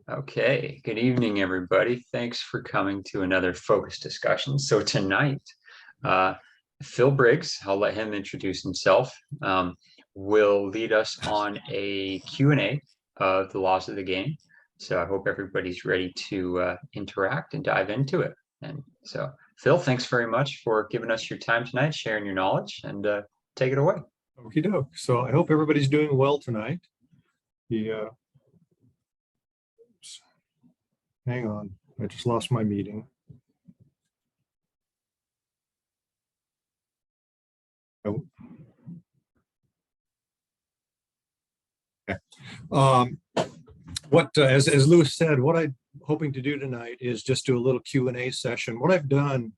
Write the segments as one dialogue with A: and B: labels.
A: Okay, good evening, everybody. Thanks for coming to another focus discussion. So tonight, uh, Phil Briggs, I'll let him introduce himself, will lead us on a Q&A of the laws of the game. So I hope everybody's ready to interact and dive into it. And so, Phil, thanks very much for giving us your time tonight, sharing your knowledge, and take it away.
B: Okie doke. So I hope everybody's doing well tonight. Hang on, I just lost my meeting. Oh. Okay. As Lewis said, what I'm hoping to do tonight is just do a little Q&A session. What I've done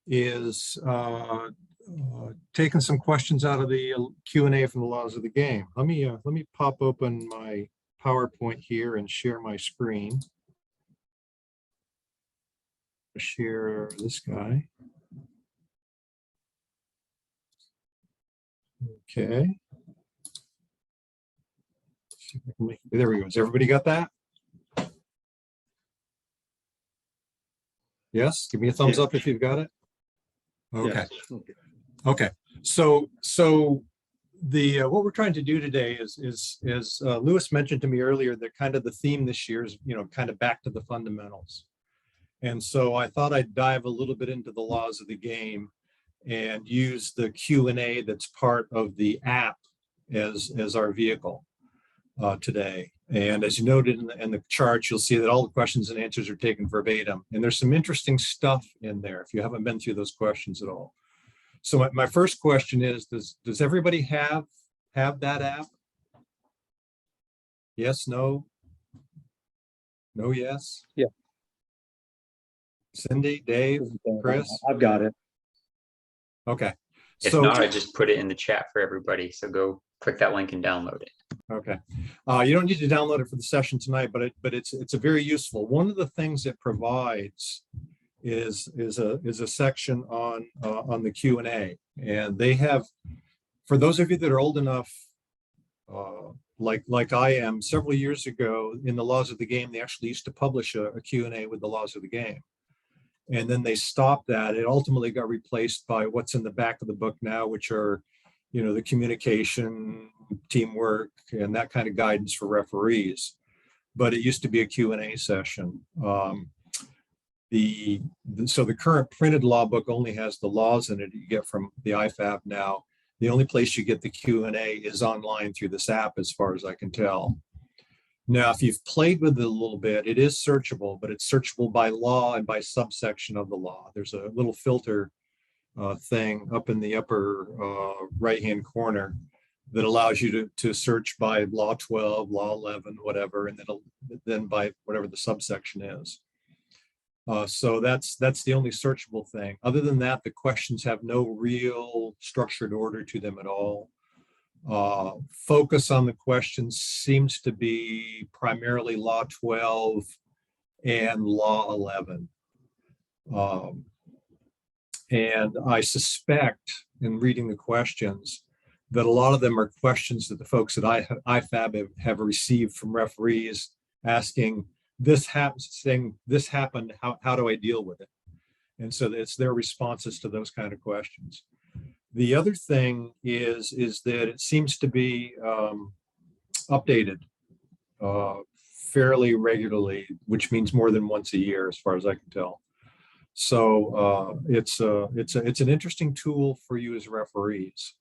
B: is taken some questions out of the Q&A from the laws of the game. Let me pop open my PowerPoint here and share my screen. Share this guy. Okay. There we go. Has everybody got that? Yes. Give me a thumbs up if you've got it. Okay. Yes. Okay. So the what we're trying to do today is Lewis mentioned to me earlier that kind of the theme this year is, kind of back to the fundamentals. And so I thought I'd dive a little bit into the laws of the game and use the Q&A that's part of the app as our vehicle today. And as you noted in the chart, you'll see that all the questions and answers are taken verbatim. And there's some interesting stuff in there if you haven't been through those questions at all. So my first question is, does everybody have that app? Yes, no? No, yes?
C: Yeah.
B: Cindy, Dave, Chris?
C: I've got it.
B: Okay.
A: If not, I just put it in the chat for everybody. So go click that link and download it.
B: Okay. You don't need to download it for the session tonight, but it's a very useful. One of the things it provides is a section on the Q&A, and they have, for those of you that are old enough, like I am, several years ago in the laws of the game, they actually used to publish a Q&A with the laws of the game. And then they stopped that. It ultimately got replaced by what's in the back of the book now, which are, the communication, teamwork, and that kind of guidance for referees. But it used to be a Q&A session. So the current printed law book only has the laws in it you get from the IFAB now. The only place you get the Q&A is online through this app, as far as I can tell. Now, if you've played with it a little bit, it is searchable, but it's searchable by law and by subsection of the law. There's a little filter thing up in the upper right-hand corner that allows you to search by law 12, law 11, whatever, and then by whatever the subsection is. So that's the only searchable thing. Other than that, the questions have no real structured order to them at all. Focus on the questions seems to be primarily law 12 and law 11. And I suspect in reading the questions that a lot of them are questions that the folks at IFAB have received from referees asking, this happened, how do I deal with it? And so it's their responses to those kind of questions. The other thing is that it seems to be updated fairly regularly, which means more than once a year, as far as I can tell. So it's an interesting tool for you as referees,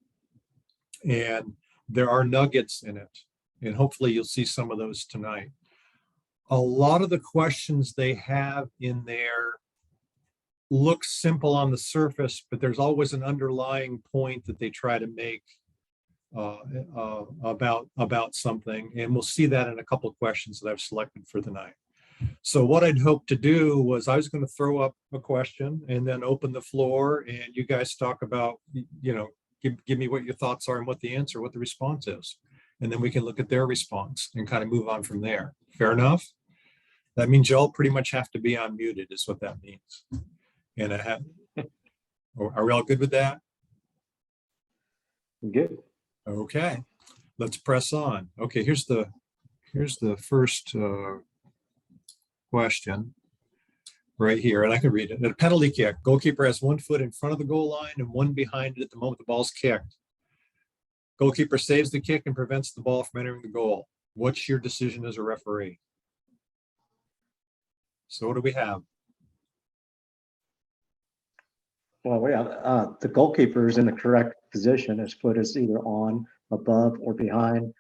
B: and there are nuggets in it, and hopefully you'll see some of those tonight. A lot of the questions they have in there look simple on the surface, but there's always an underlying point that they try to make about something, and we'll see that in a couple of questions that I've selected for tonight. So what I'd hoped to do was I was going to throw up a question and then open the floor, and you guys talk about, give me what your thoughts are and what the response is, and then we can look at their response and kind of move on from there. Fair enough? That means y'all pretty much have to be unmuted, is what that means. And are we all good with that?
C: Good.
B: Okay, let's press on. Okay, here's the first question right here, and I can read it. A penalty kick. Goalkeeper has 1 foot in front of the goal line and 1 behind it at the moment the ball's kicked. Goalkeeper saves the kick and prevents the ball from entering the goal. What's your decision as a referee? So what do we have?
C: Well, yeah, the goalkeeper is in the correct position. His foot is either on, above, or behind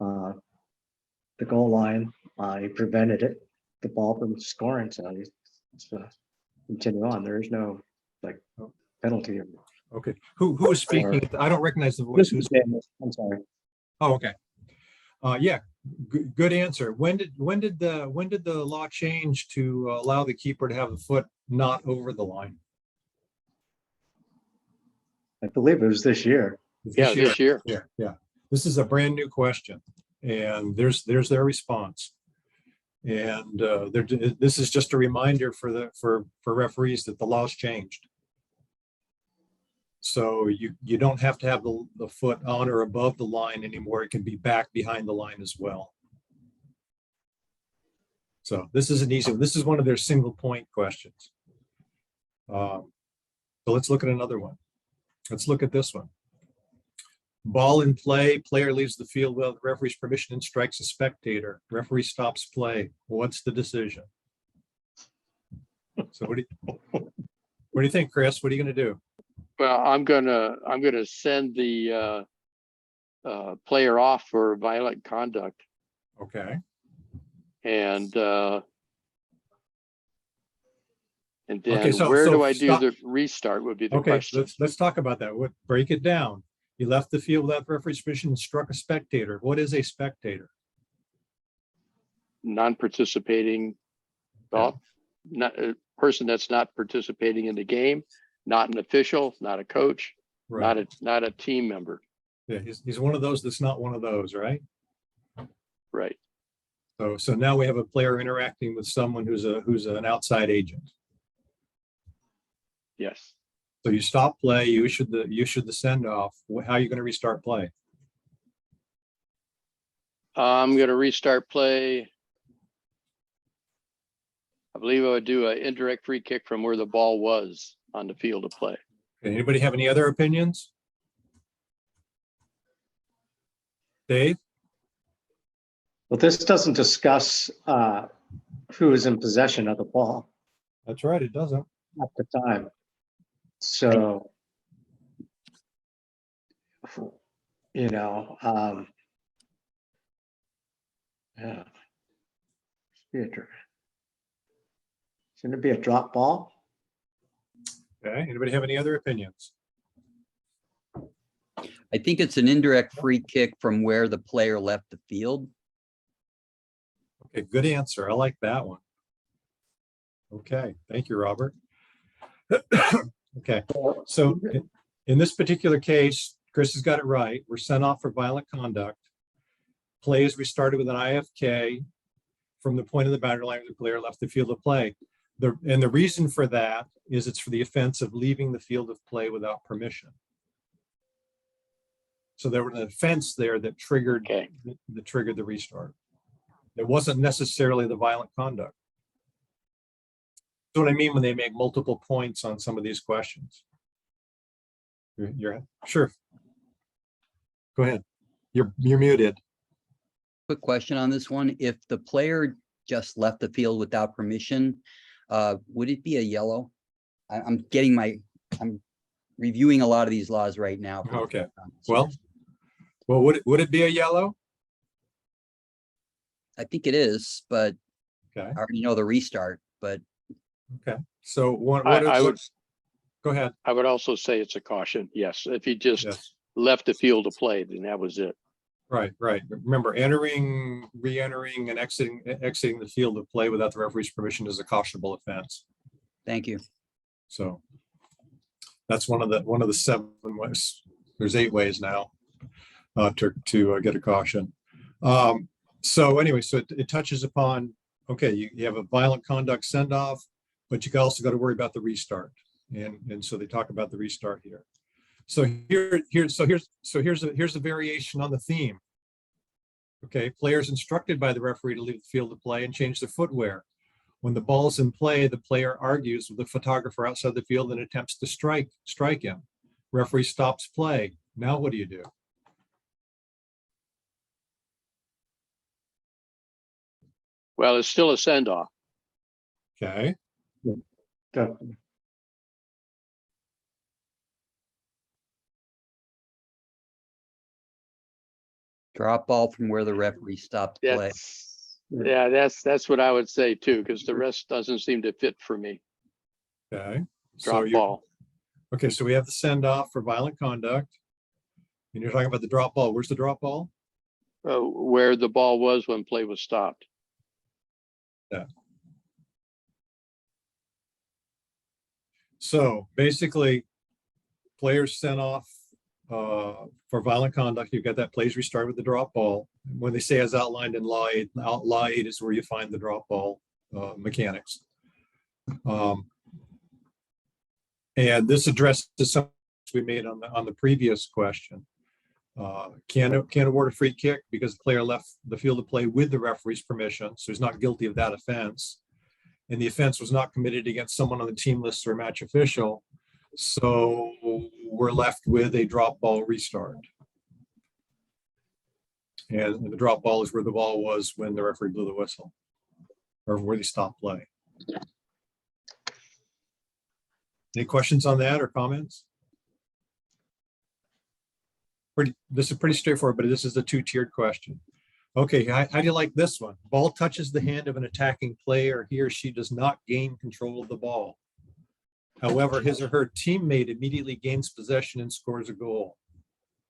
C: the goal line. He prevented the ball from scoring, so he's continue on. There is no penalty.
B: Okay, who is speaking? I don't recognize the voice. Who's?
C: I'm sorry.
B: Oh, okay. Yeah, good answer. When did the law change to allow the keeper to have the foot not over the line?
C: I believe it was this year.
D: This year.
B: Yeah. This is a brand new question, and there's their response. And this is just a reminder for referees that the law's changed. So you don't have to have the foot on or above the line anymore. It can be back behind the line as well. So this is an easy one. This is one of their single point questions. So let's look at another one. Let's look at this one. Ball in play, player leaves the field without the referee's permission and strikes a spectator. Referee stops play. What's the decision? So what do you think, Chris? What are you going to do?
D: Well, I'm gonna send the player off for violent conduct,
B: Okay.
D: and then
B: Okay, so
D: do I
B: stop.
D: do the restart would be the
B: Okay,
D: question.
B: let's talk about that. Break it down. You left the field without the referee's permission and struck a spectator. What is a spectator?
D: Non-participating, well, not a person that's not participating in the game, not an official, not a coach,
B: Right.
D: not a team member.
B: Yeah, he's one of those that's not one of those, right?
D: Right.
B: So now we have a player interacting with someone who's an outside agent.
D: Yes.
B: So you stop play, you issued the send off. How are you going to restart play?
D: I'm going to restart play. I believe I would do an indirect free kick from where the ball was on the field of play.
B: Okay, anybody have any other opinions? Dave?
C: Well, this doesn't discuss who is in possession of the ball
B: That's right, it doesn't.
C: at the time. So, yeah. Shouldn't it be a drop ball?
B: Okay, anybody have any other opinions?
E: I think it's an indirect free kick from where the player left the field.
B: Okay, good answer. I like that one. Okay, thank you, Robert. Okay, so in this particular case, Chris has got it right. We're sent off for violent conduct. Play is restarted with an IFK from the point of the boundary line where the player left the field of play. And the reason for that is it's for the offense of leaving the field of play without permission. So there was an offense there that triggered the restart. It wasn't necessarily the violent conduct. That's what I mean when they make multiple points on some of these questions. You're sure. Go ahead. You're muted.
E: Quick question on this one. If the player just left the field without permission, would it be a yellow? I'm reviewing a lot of these laws right now.
B: Okay. Well, would it be a yellow?
E: I think it is, but
B: Okay.
E: I already know the restart, but
B: Okay. So
D: I would
B: go ahead.
D: I would also say it's a caution. Yes. If he just
B: Yes.
D: left the field to play, then that was it.
B: Right. Remember, entering, re-entering, and exiting the field of play without the referee's permission is a cautionable offense.
E: thank you.
B: So that's one of the 7 ways. There's 8 ways now to get a caution. So anyway, so it touches upon, okay, you have a violent conduct send off, but you also got to worry about the restart. And so they talk about the restart here. So here's a variation on the theme. Okay, players instructed by the referee to leave the field of play and change their footwear. When the ball's in play, the player argues with the photographer outside the field and attempts to strike him. Referee stops play. Now what do you do?
D: Well, it's still a send off.
B: Okay.
C: Definitely.
E: Drop ball from where the referee stopped play.
D: That's what I would say too, because the rest doesn't seem to fit for me.
B: Okay.
D: Drop
B: you're-
D: ball.
B: Okay, so we have the send off for violent conduct. And you're talking about the drop ball. Where's the drop ball?
D: Where the ball was when play was stopped.
B: So basically, players sent off for violent conduct. You've got that plays restart with the drop ball. When they say as outlined in law 8 is where you find the drop ball mechanics. And this addresses something we made on the previous question. Can award a free kick because the player left the field of play with the referee's permission, so he's not guilty of that offense. And the offense was not committed against someone on the team list or match official. So we're left with a drop ball restart. And the drop ball is where the ball was when the referee blew the whistle, or where they stopped play. Any questions on that or comments? This is pretty straightforward, but this is a two-tiered question. Okay, how do you like this one? Ball touches the hand of an attacking player. He or she does not gain control of the ball. However, his or her teammate immediately gains possession and scores a goal.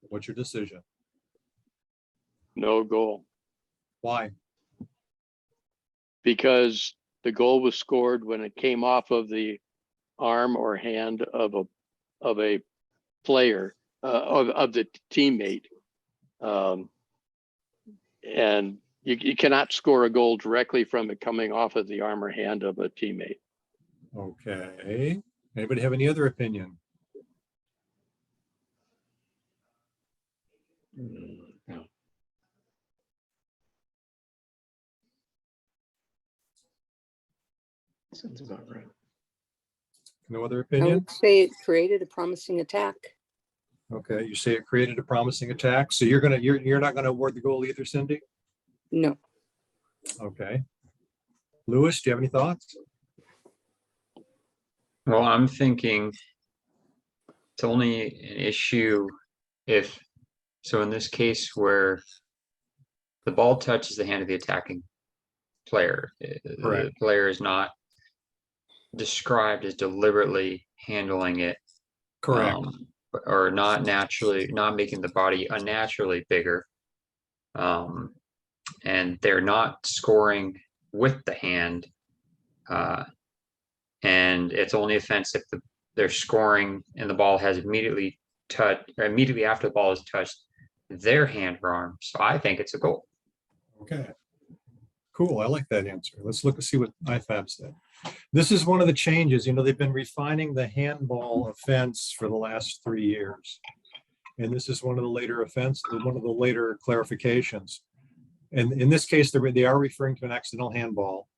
B: What's your decision?
D: No goal.
B: Why?
D: Because the goal was scored when it came off of the arm or hand of a player, of the teammate. And you cannot score a goal directly from it coming off of the arm or hand of a teammate.
B: Okay. Anybody have any other opinion?
C: No. Sounds about right.
B: No other
F: I
B: opinion?
F: would say it created a promising attack.
B: Okay, you say it created a promising attack. So you're not gonna award the goal either, Cindy?
F: No,
B: Okay. Lewis, do you have any thoughts?
A: Well, I'm thinking it's only an issue if, so in this case where the ball touches the hand of the attacking player, the
B: Correct.
A: player is not described as deliberately handling it,
B: Correct.
A: or not making the body unnaturally bigger. And they're not scoring with the hand. And it's only offense if they're scoring and the ball has immediately after the ball is touched their hand or arm. So I think it's a goal.
B: Okay. Cool. I like that answer. Let's look and see what IFAB said. This is one of the changes. You know, they've been refining the handball offense for the last 3 years. And this is one of the later clarifications. And in this case, they are referring to an accidental handball,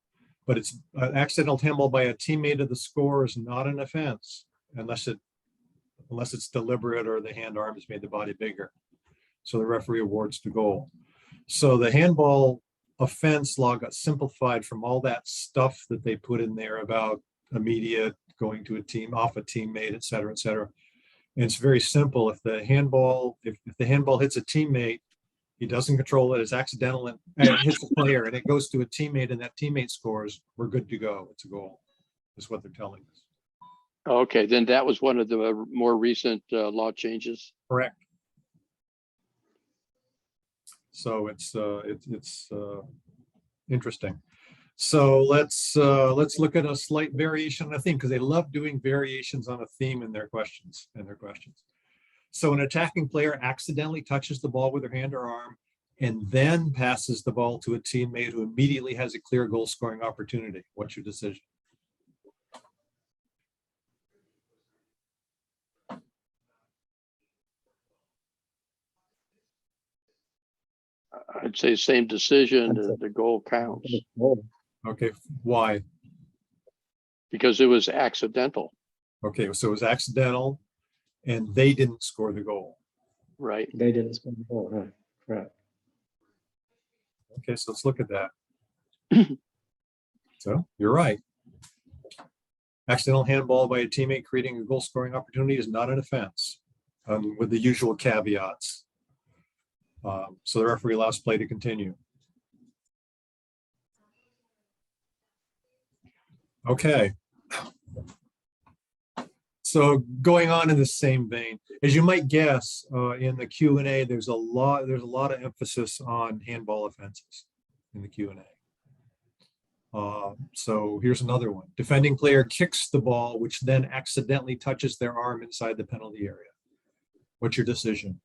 B: but it's an accidental handball by a teammate of the scorer is not an offense unless it's deliberate or the hand arm has made the body bigger. So the referee awards the goal. So the handball offense law got simplified from all that stuff that they put in there about immediate going to a team, off a teammate, et cetera, et cetera. And it's very simple. If the handball hits a teammate, he doesn't control it, it's accidental and it hits the player and it goes to a teammate and that teammate scores, we're good to go. It's a goal, is what they're telling us.
D: Okay, then that was one of the more recent law changes.
B: Correct. So it's interesting. So let's look at a slight variation on a theme, because they love doing variations on a theme in their questions. So an attacking player accidentally touches the ball with their hand or arm and then passes the ball to a teammate who immediately has a clear goal scoring opportunity. What's your decision?
D: I'd say same decision, the goal counts.
B: Okay, why?
D: because it was accidental,
B: Okay, so it was accidental and they didn't score the goal.
D: right?
C: They didn't score the goal, right? Correct.
B: Okay, so let's look at that. So you're right. Accidental handball by a teammate creating a goal scoring opportunity is not an offense, with the usual caveats. So the referee allows play to continue. Okay. So going on in the same vein, as you might guess, in the Q&A, there's a lot of emphasis on handball offenses in the Q&A. So here's another one. Defending player kicks the ball, which then accidentally touches their arm inside the penalty area. What's your decision?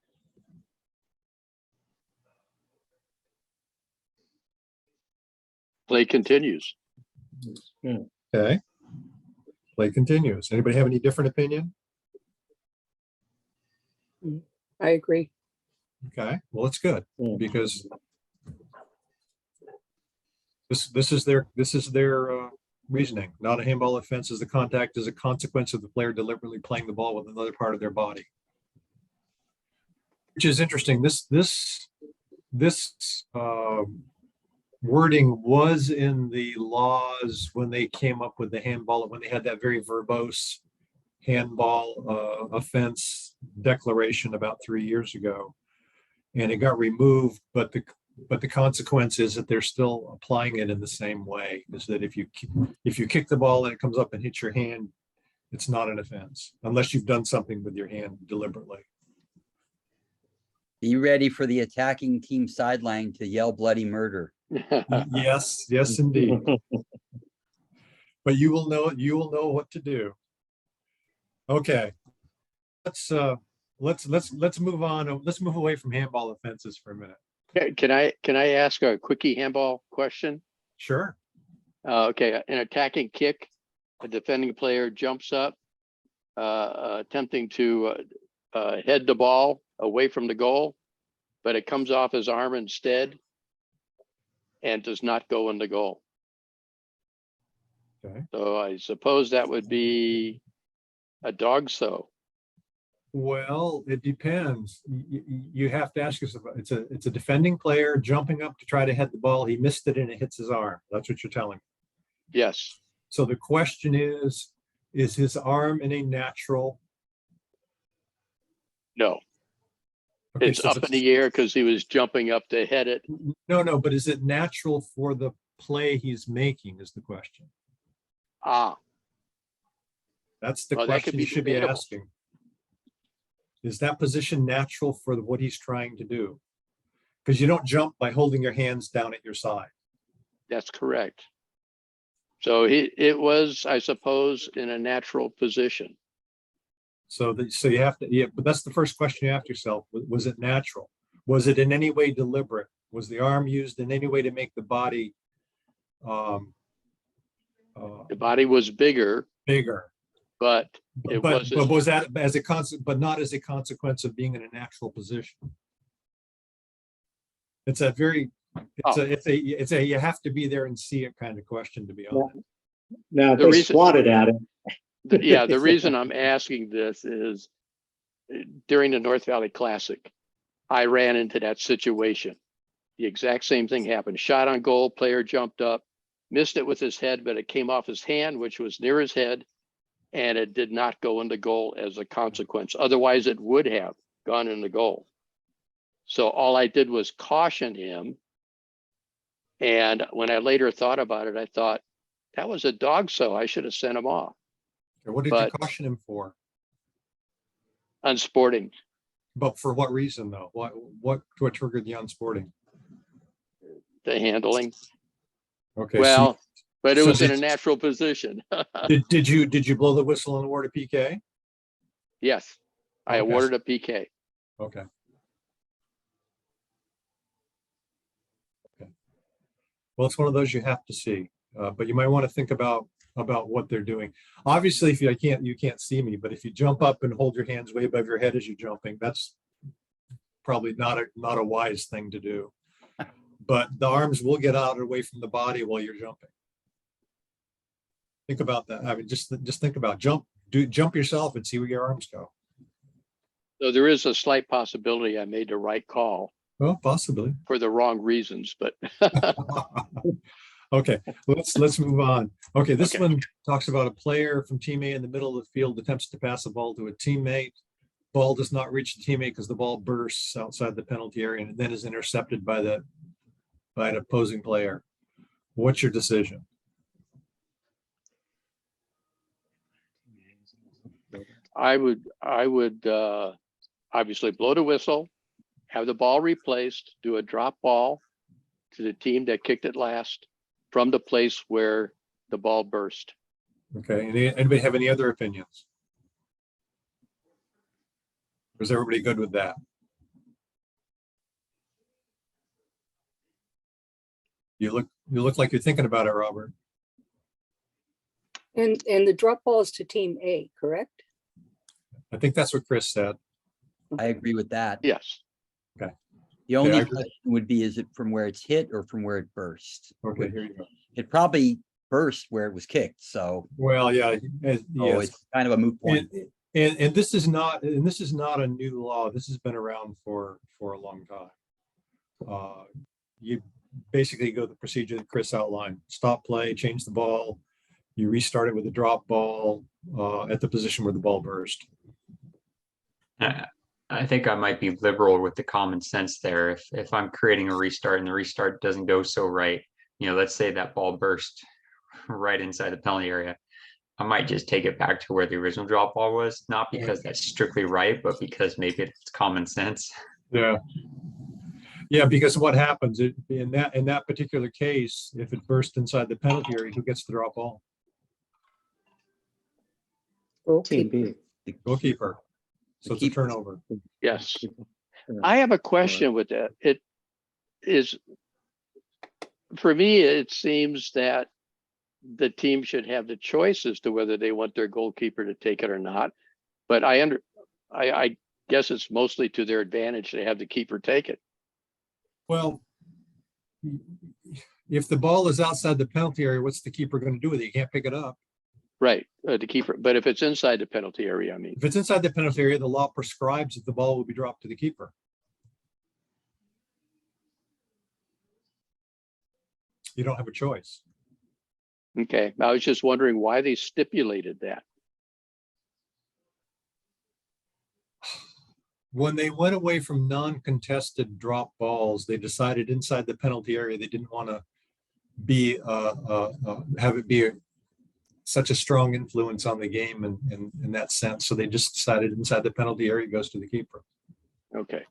D: Play continues.
C: Yeah.
B: Okay. Play continues. Anybody have any different opinion?
F: I agree.
B: Okay, well, it's good
C: Yeah.
B: because this is their reasoning. Not a handball offense is the contact is a consequence of the player deliberately playing the ball with another part of their body, which is interesting. This wording was in the laws when they came up with the handball, when they had that very verbose handball offense declaration about 3 years ago, and it got removed. But the consequence is that they're still applying it in the same way. Is that if you kick the ball and it comes up and hits your hand, it's not an offense unless you've done something with your hand deliberately.
E: Be ready for the attacking team sideline to yell bloody murder.
B: Yes, indeed. But you will know what to do. Okay, let's move on. Let's move away from handball offenses for a minute.
D: Can I ask a quickie handball question?
B: Sure.
D: Okay, an attacking kick, a defending player jumps up, attempting to head the ball away from the goal, but it comes off his arm instead and does not go in the goal.
B: Okay.
D: So I suppose that would be a dog so.
B: Well, it depends. You have to ask yourself. It's a defending player jumping up to try to head the ball. He missed it and it hits his arm. That's what you're telling me.
D: Yes.
B: So the question is his arm in a natural?
D: No.
B: Okay,
D: It's
B: so
D: up in the air because he was jumping up to head it.
B: No, but is it natural for the play he's making is the question.
D: Ah,
B: That's the
D: Well, that could
B: question
D: be
B: you should be
D: debatable.
B: asking. Is that position natural for what he's trying to do? Because you don't jump by holding your hands down at your side.
D: that's correct. So it was, I suppose, in a natural position.
B: So you have to, but that's the first question you have to yourself. Was it natural? Was it in any way deliberate? Was the arm used in any way to make the body
D: The body was bigger,
B: bigger?
D: but it
B: But
D: wasn't.
B: was that as a but not as a consequence of being in a natural position? It's a very, it's a you have to be there and see it kind of question, to be honest.
C: Now, if
D: The
C: they
D: reason-
C: squatted at it.
D: Yeah, the reason I'm asking this is during the North Valley Classic, I ran into that situation. The exact same thing happened. Shot on goal, player jumped up, missed it with his head, but it came off his hand, which was near his head, and it did not go into goal as a consequence. Otherwise, it would have gone in the goal. So all I did was caution him. And when I later thought about it, I thought, that was a dog so I should have sent him off.
B: What did
D: But-
B: you caution him for?
D: Unsporting.
B: But for what reason though? What triggered the unsporting?
D: The handling.
B: Okay.
D: Well, but it
B: so
D: was in a
B: did-
D: natural position.
B: did you blow the whistle and award a PK?
D: Yes, I
B: Okay.
D: awarded a PK.
B: Okay. Well, it's one of those you have to see, but you might want to think about what they're doing. Obviously, if you can't see me, but if you jump up and hold your hands way above your head as you're jumping, that's probably not a wise thing to do. But the arms will get out away from the body while you're jumping. Think about that. I mean, just think about jump yourself and see where your arms go.
D: So there is a slight possibility I made the right call
B: Well, possibly.
D: for the wrong reasons, but
B: Okay, let's move on. Okay, this
D: Okay.
B: one talks about a player from team A in the middle of the field attempts to pass the ball to a teammate. Ball does not reach the teammate because the ball bursts outside the penalty area and then is intercepted by an opposing player. What's your decision?
D: I would obviously blow the whistle, have the ball replaced, do a drop ball to the team that kicked it last from the place where the ball burst.
B: Okay, anybody have any other opinions? Or is everybody good with that? You look like you're thinking about it, Robert.
F: And the drop ball is to team A, correct?
B: I think that's what Chris said.
E: I agree with that.
D: Yes.
E: The only
B: I agree.
E: question would be, is it from where it's hit or from where it burst?
B: Okay, here you go.
E: It probably burst where it was kicked, so
B: Well, yeah,
E: oh,
B: yes.
E: it's kind of a moot point.
B: And this is not a new law. This has been around for a long time. You basically go the procedure that Chris outlined: stop play, change the ball, you restart it with a drop ball at the position where the ball burst.
A: I think I might be liberal with the common sense there. If I'm creating a restart and the restart doesn't go so right, let's say that ball burst right inside the penalty area, I might just take it back to where the original drop ball was, not because that's strictly right, but because maybe it's common sense.
B: Yeah. Yeah, because what happens in that particular case, if it burst inside the penalty area, who gets the drop ball?
C: Team
F: Okay.
C: B.
B: Goalkeeper. So it's a
E: keeper.
B: turnover.
D: Yes.
C: Yeah.
D: I have a question with that. It is, for me, it seems that the team should have the choice as to whether they want their goalkeeper to take it or not. But I guess it's mostly to their advantage to have the keeper take it.
B: Well, if the ball is outside the penalty area, what's the keeper going to do with it? You can't pick it up.
D: Right, the keeper. But if it's inside the penalty area, I mean,
B: If it's inside the penalty area, the law prescribes that the ball will be dropped to the keeper. You don't have a choice.
D: okay. I was just wondering why they stipulated that.
B: When they went away from non-contested drop balls, they decided inside the penalty area they didn't want to be have it be such a strong influence on the game in that sense. So they just decided inside the penalty area goes to the keeper,
D: Okay.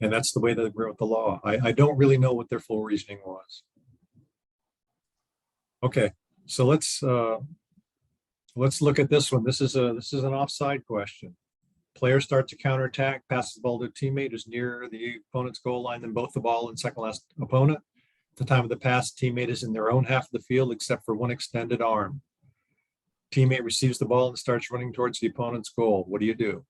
B: and that's the way they wrote the law. I don't really know what their full reasoning was. Okay, so let's look at this one. This is an offside question. Player starts to counterattack, passes the ball to a teammate who's near the opponent's goal line, then both the ball and second last opponent. At the time of the pass, teammate is in their own half of the field except for one extended arm. Teammate receives the ball and starts running towards the opponent's goal. What do you do?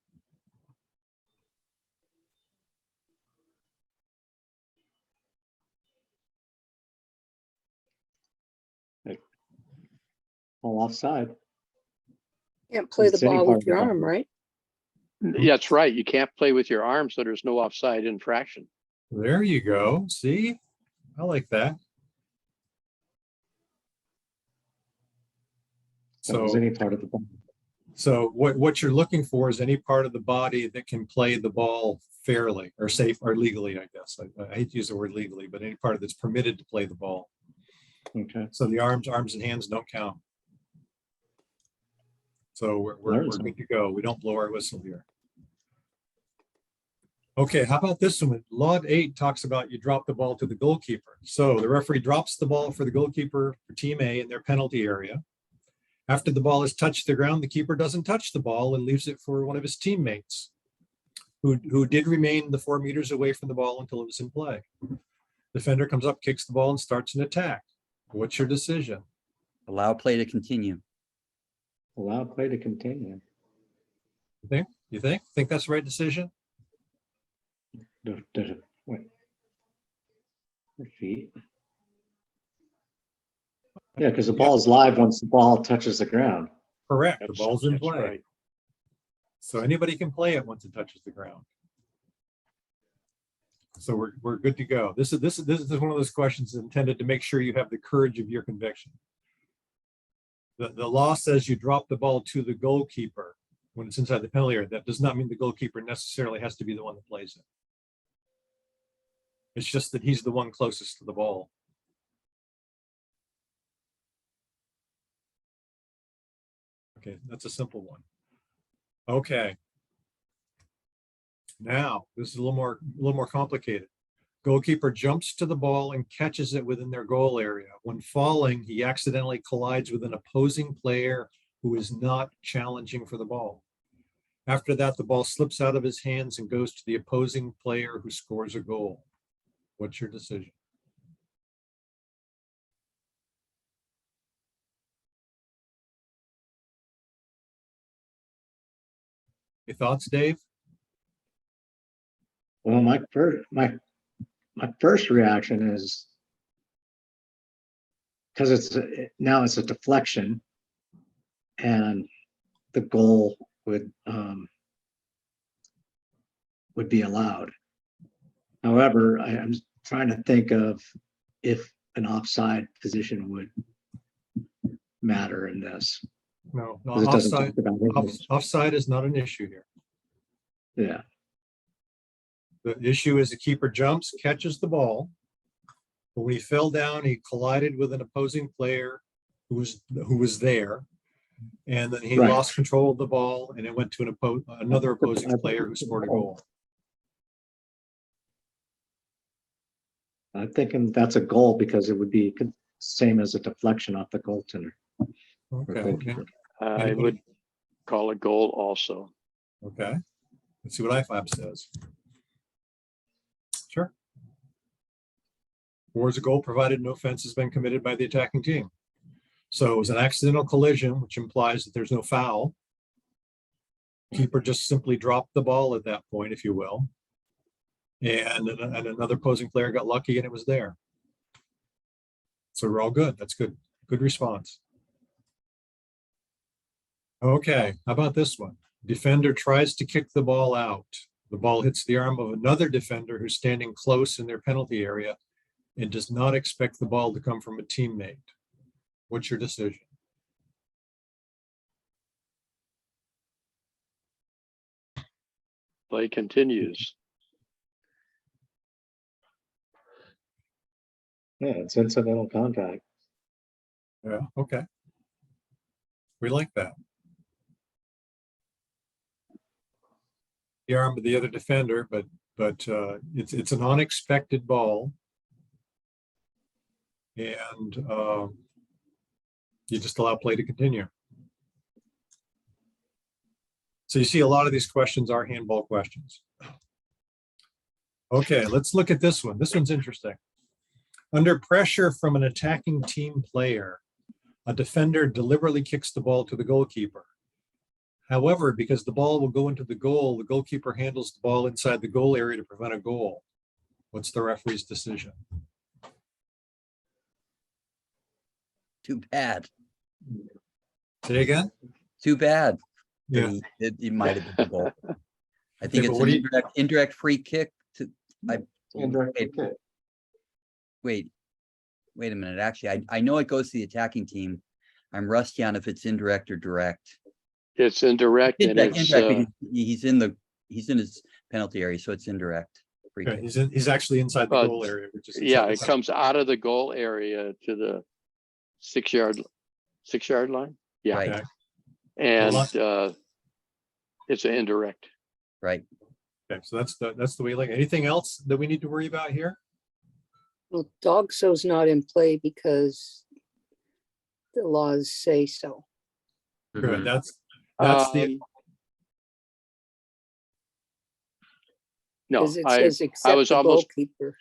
C: All offside.
F: Can't play the
C: It's any
F: ball
C: part
F: with
C: of the
F: your
C: ball.
F: arm, right?
D: That's right. You can't play with your arm, so there's no offside infraction.
B: There you go. See, I like that.
C: So
B: So,
C: any part of the ball.
B: so what you're looking for is any part of the body that can play the ball fairly or safe or legally, I guess. I hate to use the word legally, but any part that's permitted to play the ball.
C: Okay.
B: So the arms and hands don't count. So we're good to go. We don't blow our whistle here. Okay, how about this one? Law 8 talks about you drop the ball to the goalkeeper. So the referee drops the ball for the goalkeeper for team A in their penalty area. After the ball has touched the ground, the keeper doesn't touch the ball and leaves it for one of his teammates who did remain the 4 meters away from the ball until it was in play. Defender comes up, kicks the ball, and starts an attack. What's your decision?
E: Allow play to continue.
C: Allow play to continue.
B: You think that's the right decision?
C: Wait. Feet. Yeah, because the ball's live once the ball touches the ground.
B: Correct, the
G: That's-
B: ball's in
G: that's
B: play.
G: right.
B: So anybody can play it once it touches the ground. So we're good to go. This is one of those questions intended to make sure you have the courage of your conviction. The law says you drop the ball to the goalkeeper when it's inside the penalty area. That does not mean the goalkeeper necessarily has to be the one that plays it. It's just that he's the one closest to the ball. Okay, that's a simple one. Okay. Now, this is a little more complicated. Goalkeeper jumps to the ball and catches it within their goal area. When falling, he accidentally collides with an opposing player who is not challenging for the ball. After that, the ball slips out of his hands and goes to the opposing player who scores a goal. What's your decision? Your thoughts, Dave?
C: Well, my first reaction is because now it's a deflection, and the goal would be allowed. However, I'm trying to think of if an offside position would matter in this.
B: No,
C: 'Cause it doesn't talk about it.
B: offside is not an issue here.
C: Yeah,
B: The issue is the keeper jumps, catches the ball. But when he fell down, he collided with an opposing player who was there. And then he
C: Right.
B: lost control of the ball and it went to another opposing player who scored a goal.
C: I'm thinking that's a goal because it would be same as a deflection off the goaltender. or
B: Okay,
C: goalkeeper.
D: I
B: Anybody?
D: would call a goal also.
B: okay. Let's see what IFAB says. Sure. Towards a goal provided no offense has been committed by the attacking team. So it was an accidental collision, which implies that there's no foul. Keeper just simply dropped the ball at that point, if you will. And another opposing player got lucky and it was there. So we're all good. That's good. Good response. Okay, how about this one? Defender tries to kick the ball out. The ball hits the arm of another defender who's standing close in their penalty area and does not expect the ball to come from a teammate. What's your decision?
D: Play continues.
C: Yeah, it's incidental contact.
B: Yeah, okay. We like that. The arm of the other defender, but it's an unexpected ball. And you just allow play to continue. So you see a lot of these questions are handball questions. Okay, let's look at this one. This one's interesting. Under pressure from an attacking team player, a defender deliberately kicks the ball to the goalkeeper. However, because the ball will go into the goal, the goalkeeper handles the ball inside the goal area to prevent a goal. What's the referee's decision?
E: Too bad.
B: Say again?
E: Too bad.
B: Yeah.
E: It might have been a goal. I
B: Okay,
E: think
B: but
E: it's
B: what
E: an
B: do you-
E: indirect free kick to,
C: Indirect
E: wait,
C: kick.
E: wait a minute. Actually, I know it goes to the attacking team. I'm rusty on if it's indirect or direct.
D: It's indirect and
E: Indirect,
D: it's,
E: because he's in his penalty area, so it's indirect. Free
B: Okay,
E: kick.
B: he's actually inside the
D: Uh,
B: goal area, which is
D: yeah,
B: inside
D: it
B: the-
D: comes out of the goal area to the 6-yard line. Yeah,
E: Right,
B: Okay.
D: and
B: Well,
D: it's an indirect.
E: right.
B: Okay, so that's the way. Like anything else that we need to worry about here?
F: Well, dog show's not in play because the laws say so.
B: Good.
A: Mhm.
B: That's the
D: Um, No,
F: Because it
D: I
F: says except
D: was
F: the
D: almost-
F: goalkeeper.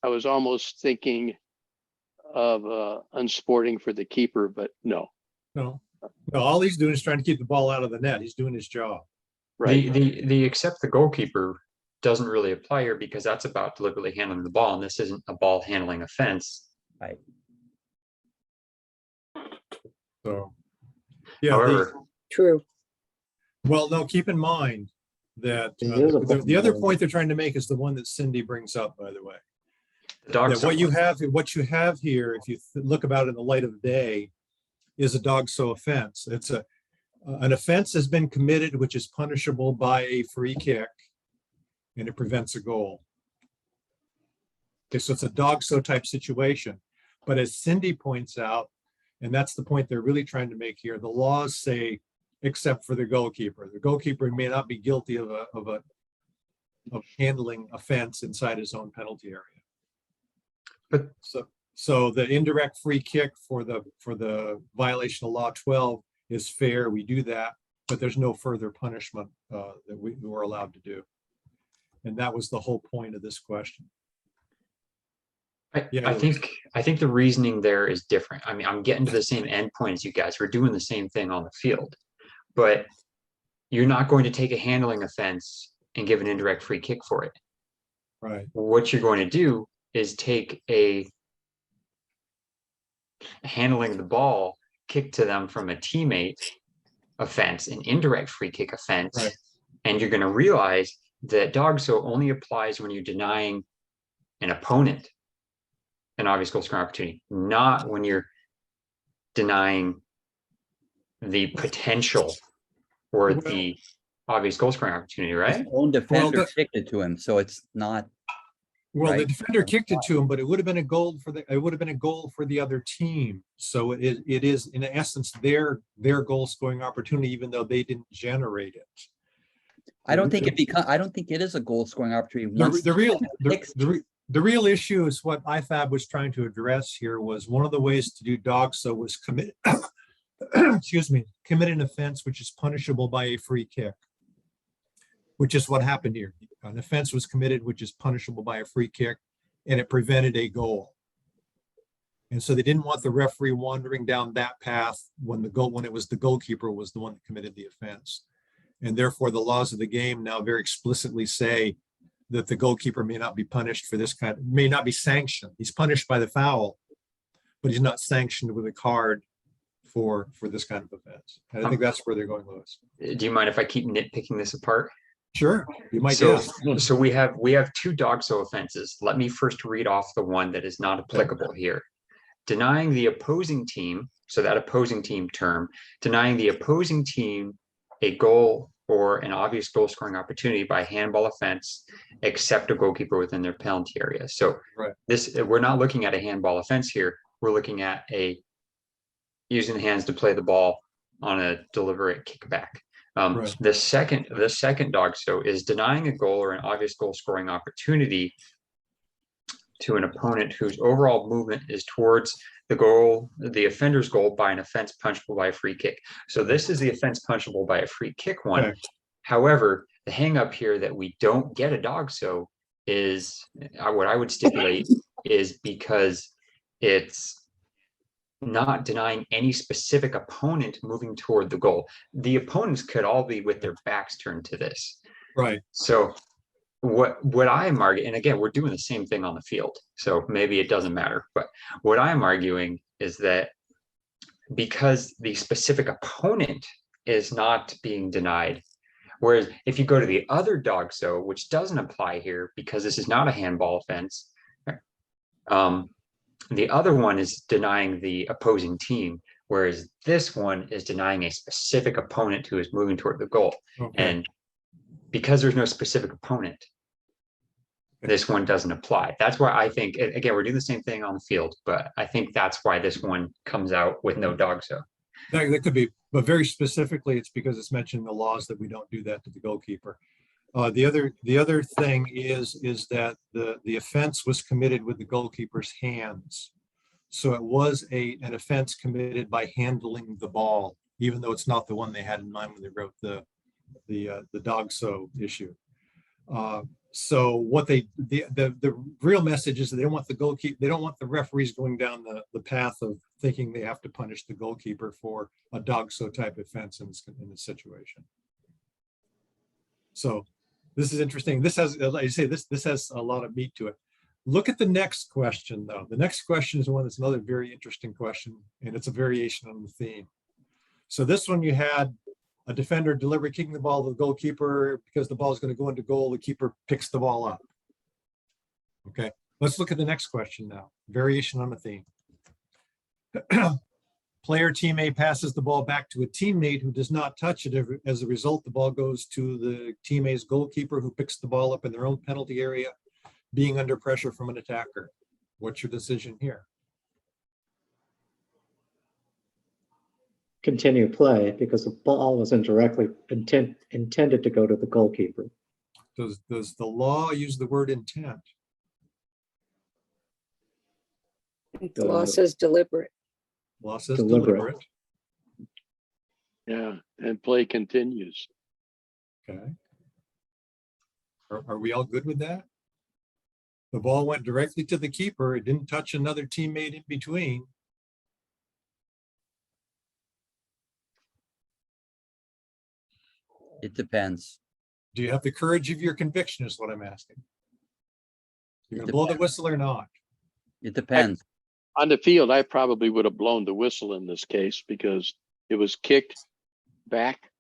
D: was almost thinking of unsporting for the keeper, but no,
B: no. All he's doing is trying to keep the ball out of the net. He's doing his job.
D: right?
A: The except the goalkeeper doesn't really apply here because that's about deliberately handling the ball, and this isn't a ball handling offense.
E: Right.
B: So, yeah,
A: However,
F: True.
B: well, no, keep in mind that
C: It is a
B: the other
C: button.
B: point they're trying to make is the one that Cindy brings up, by the way.
A: the dog
B: That
A: so
B: what you have here, if you look about it in the light of day, is a dog so offense. It's an offense has been committed, which is punishable by a free kick, and it prevents a goal. Okay, so it's a dog so type situation. But as Cindy points out, and that's the point they're really trying to make here, the laws say, except for the goalkeeper. The goalkeeper may not be guilty of handling offense inside his own penalty area.
A: But-
B: So the indirect free kick for the violation of law 12 is fair. We do that, but there's no further punishment that we're allowed to do. And that was the whole point of this question. Yeah,
A: I
B: Louis.
A: think the reasoning there is different. I mean, I'm getting to the same endpoint as you guys. We're doing the same thing on the field, but you're not going to take a handling offense and give an indirect free kick for it.
B: Right.
A: What you're going to do is take a handling the ball, kick to them from a teammate offense, an indirect free kick offense,
B: Right.
A: and you're going to realize that dog so only applies when you're denying an opponent an obvious goal scoring opportunity, not when you're denying the potential or
B: Well-
A: the obvious goal scoring opportunity, right?
E: His own defender
B: the-
E: kicked it to him, so it's not,
B: Well, the
E: Right.
B: defender kicked it to him, but it would have been a goal for the other team. So it is in essence their goal scoring opportunity, even though they didn't generate it.
E: I don't think it is a goal scoring opportunity.
B: The,
E: Once
B: the real
E: kicks-
B: the real issue is what IFAB was trying to address here was one of the ways to do dog so was commit commit an offense which is punishable by a free kick, which is what happened here. An offense was committed which is punishable by a free kick, and it prevented a goal. And so they didn't want the referee wandering down that path when it was the goalkeeper was the one that committed the offense. And therefore the laws of the game now very explicitly say that the goalkeeper may not be punished for this may not be sanctioned. He's punished by the foul, but he's not sanctioned with a card for this kind of offense. And I think that's where they're going, Louis.
A: Do you mind if I keep nitpicking this apart?
B: Sure, you might
A: So,
B: guess.
A: so we have two dog so offenses. Let me first read off the one that is not applicable here. Denying the opposing team, so that opposing team term, denying the opposing team a goal or an obvious goal scoring opportunity by handball offense, except a goalkeeper within their penalty area. So
B: Right.
A: we're not looking at a handball offense here. We're looking at using the hands to play the ball on a deliberate kickback.
B: Right.
A: The second dog so is denying a goal or an obvious goal scoring opportunity to an opponent whose overall movement is towards the offender's goal by an offense punishable by a free kick. So this is the offense punishable by a free kick one.
B: Okay.
A: However, the hang up here that we don't get a dog so is what I would stipulate is because it's not denying any specific opponent moving toward the goal. The opponents could all be with their backs turned to this.
B: Right.
A: So what I'm arguing, and again, we're doing the same thing on the field, so maybe it doesn't matter, but what I'm arguing is that because the specific opponent is not being denied, whereas if you go to the other dog so, which doesn't apply here because this is not a handball offense, the other one is denying the opposing team, whereas this one is denying a specific opponent who is moving toward the goal.
B: Okay.
A: And because there's no specific opponent, this one doesn't apply. That's why I think, again, we're doing the same thing on the field, but I think that's why this one comes out with no dog so.
B: That could be, but very specifically, it's because it's mentioned in the laws that we don't do that to the goalkeeper. The other thing is that the offense was committed with the goalkeeper's hands. So it was an offense committed by handling the ball, even though it's not the one they had in mind when they wrote the dog so issue. So what the real message is that they don't want the goalkeeper, they don't want the referees going down the path of thinking they have to punish the goalkeeper for a dog so type offense in this situation. So this is interesting. This has, like you say, this has a lot of meat to it. Look at the next question though. The next question is one that's another very interesting question, and it's a variation on the theme. So this one you had a defender deliberately kicking the ball to the goalkeeper because the ball is going to go into goal. The keeper picks the ball up. Okay, let's look at the next question now. Variation on the theme. Player team A passes the ball back to a teammate who does not touch it. As a result, the ball goes to the team A's goalkeeper who picks the ball up in their own penalty area, being under pressure from an attacker. What's your decision here?
C: Continue play because the ball wasn't directly intended to go to the goalkeeper.
B: Does the law use the word intent?
F: The law says deliberate.
B: Law says
C: Deliberate.
B: deliberate.
D: Yeah, and play continues.
B: Okay. Are we all good with that? The ball went directly to the keeper. It didn't touch another teammate in between.
E: It depends.
B: Do you have the courage of your conviction is what I'm asking. You're gonna blow the whistle or not?
E: It depends.
D: On the field, I probably would have blown the whistle in this case because it was kicked back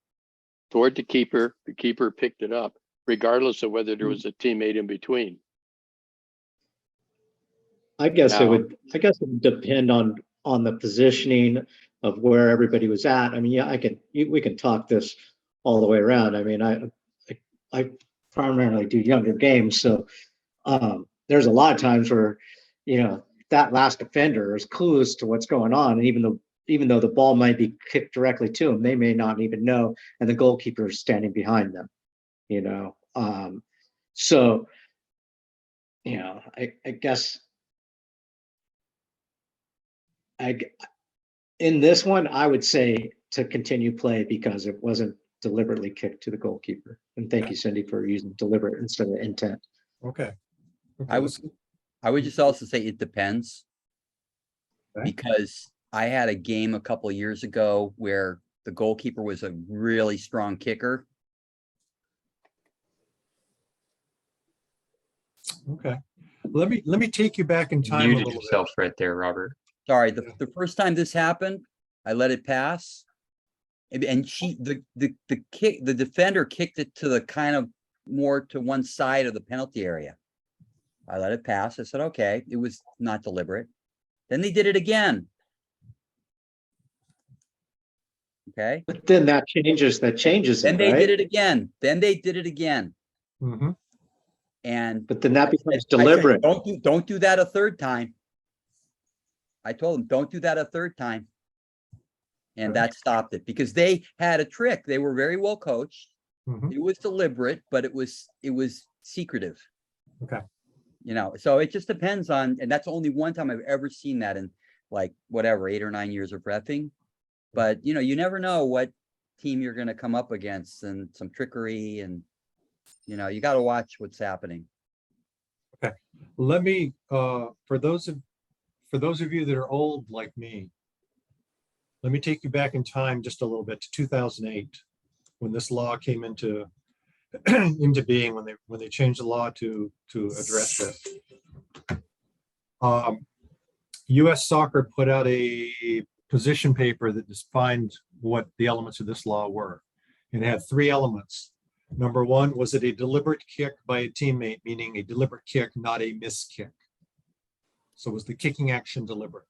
D: toward the keeper. The keeper picked it up, regardless of whether there was a teammate in between.
C: I guess
D: Now-
C: it would depend on the positioning of where everybody was at. I mean, yeah, we can talk this all the way around. I mean, I primarily do younger games, so there's a lot of times where, you know, that last defender is clueless to what's going on, and even though the ball might be kicked directly to them, they may not even know, and the goalkeeper is standing behind them. You know, so you know, I guess in this one, I would say to continue play because it wasn't deliberately kicked to the goalkeeper. And thank you, Cindy, for using deliberate instead of intent.
B: Okay.
E: I would just also say it depends.
B: Okay.
E: Because I had a game a couple of years ago where the goalkeeper was a really strong kicker.
B: Okay. Let me take you back in time a
A: Muted
B: little
A: yourself right there, Robert.
E: Sorry,
B: Yeah.
E: the first time this happened, I let it pass. And the defender kicked it to the kind of more to one side of the penalty area. I let it pass. I said, okay, it was not deliberate. Then they did it again. Okay.
C: But then that changes
E: Then
C: it,
E: they
C: right?
E: did it again. Then they did it again.
B: bit. Mhm.
E: And
C: But then that becomes
E: I said,
C: deliberate.
E: don't do that a third time. I told them, don't do that a third time. And
B: Okay.
E: that stopped it because they had a trick. They were very well coached.
B: Mhm.
E: It was deliberate, but it was secretive.
B: Okay.
E: You know, so it just depends on, and that's only one time I've ever seen that in like whatever, 8 or 9 years of reffing. But you know, you never know what team you're going to come up against and some trickery, and you know, you got to watch what's happening.
B: Let me for those of you that are old like me, let me take you back in time just a little bit to 2008 when this law came into into being, when they changed the law to address this. US Soccer put out a position paper that defined what the elements of this law were. And it had 3 elements. Number 1, was it a deliberate kick by a teammate, meaning a deliberate kick, not a miss kick? So was the kicking action deliberate?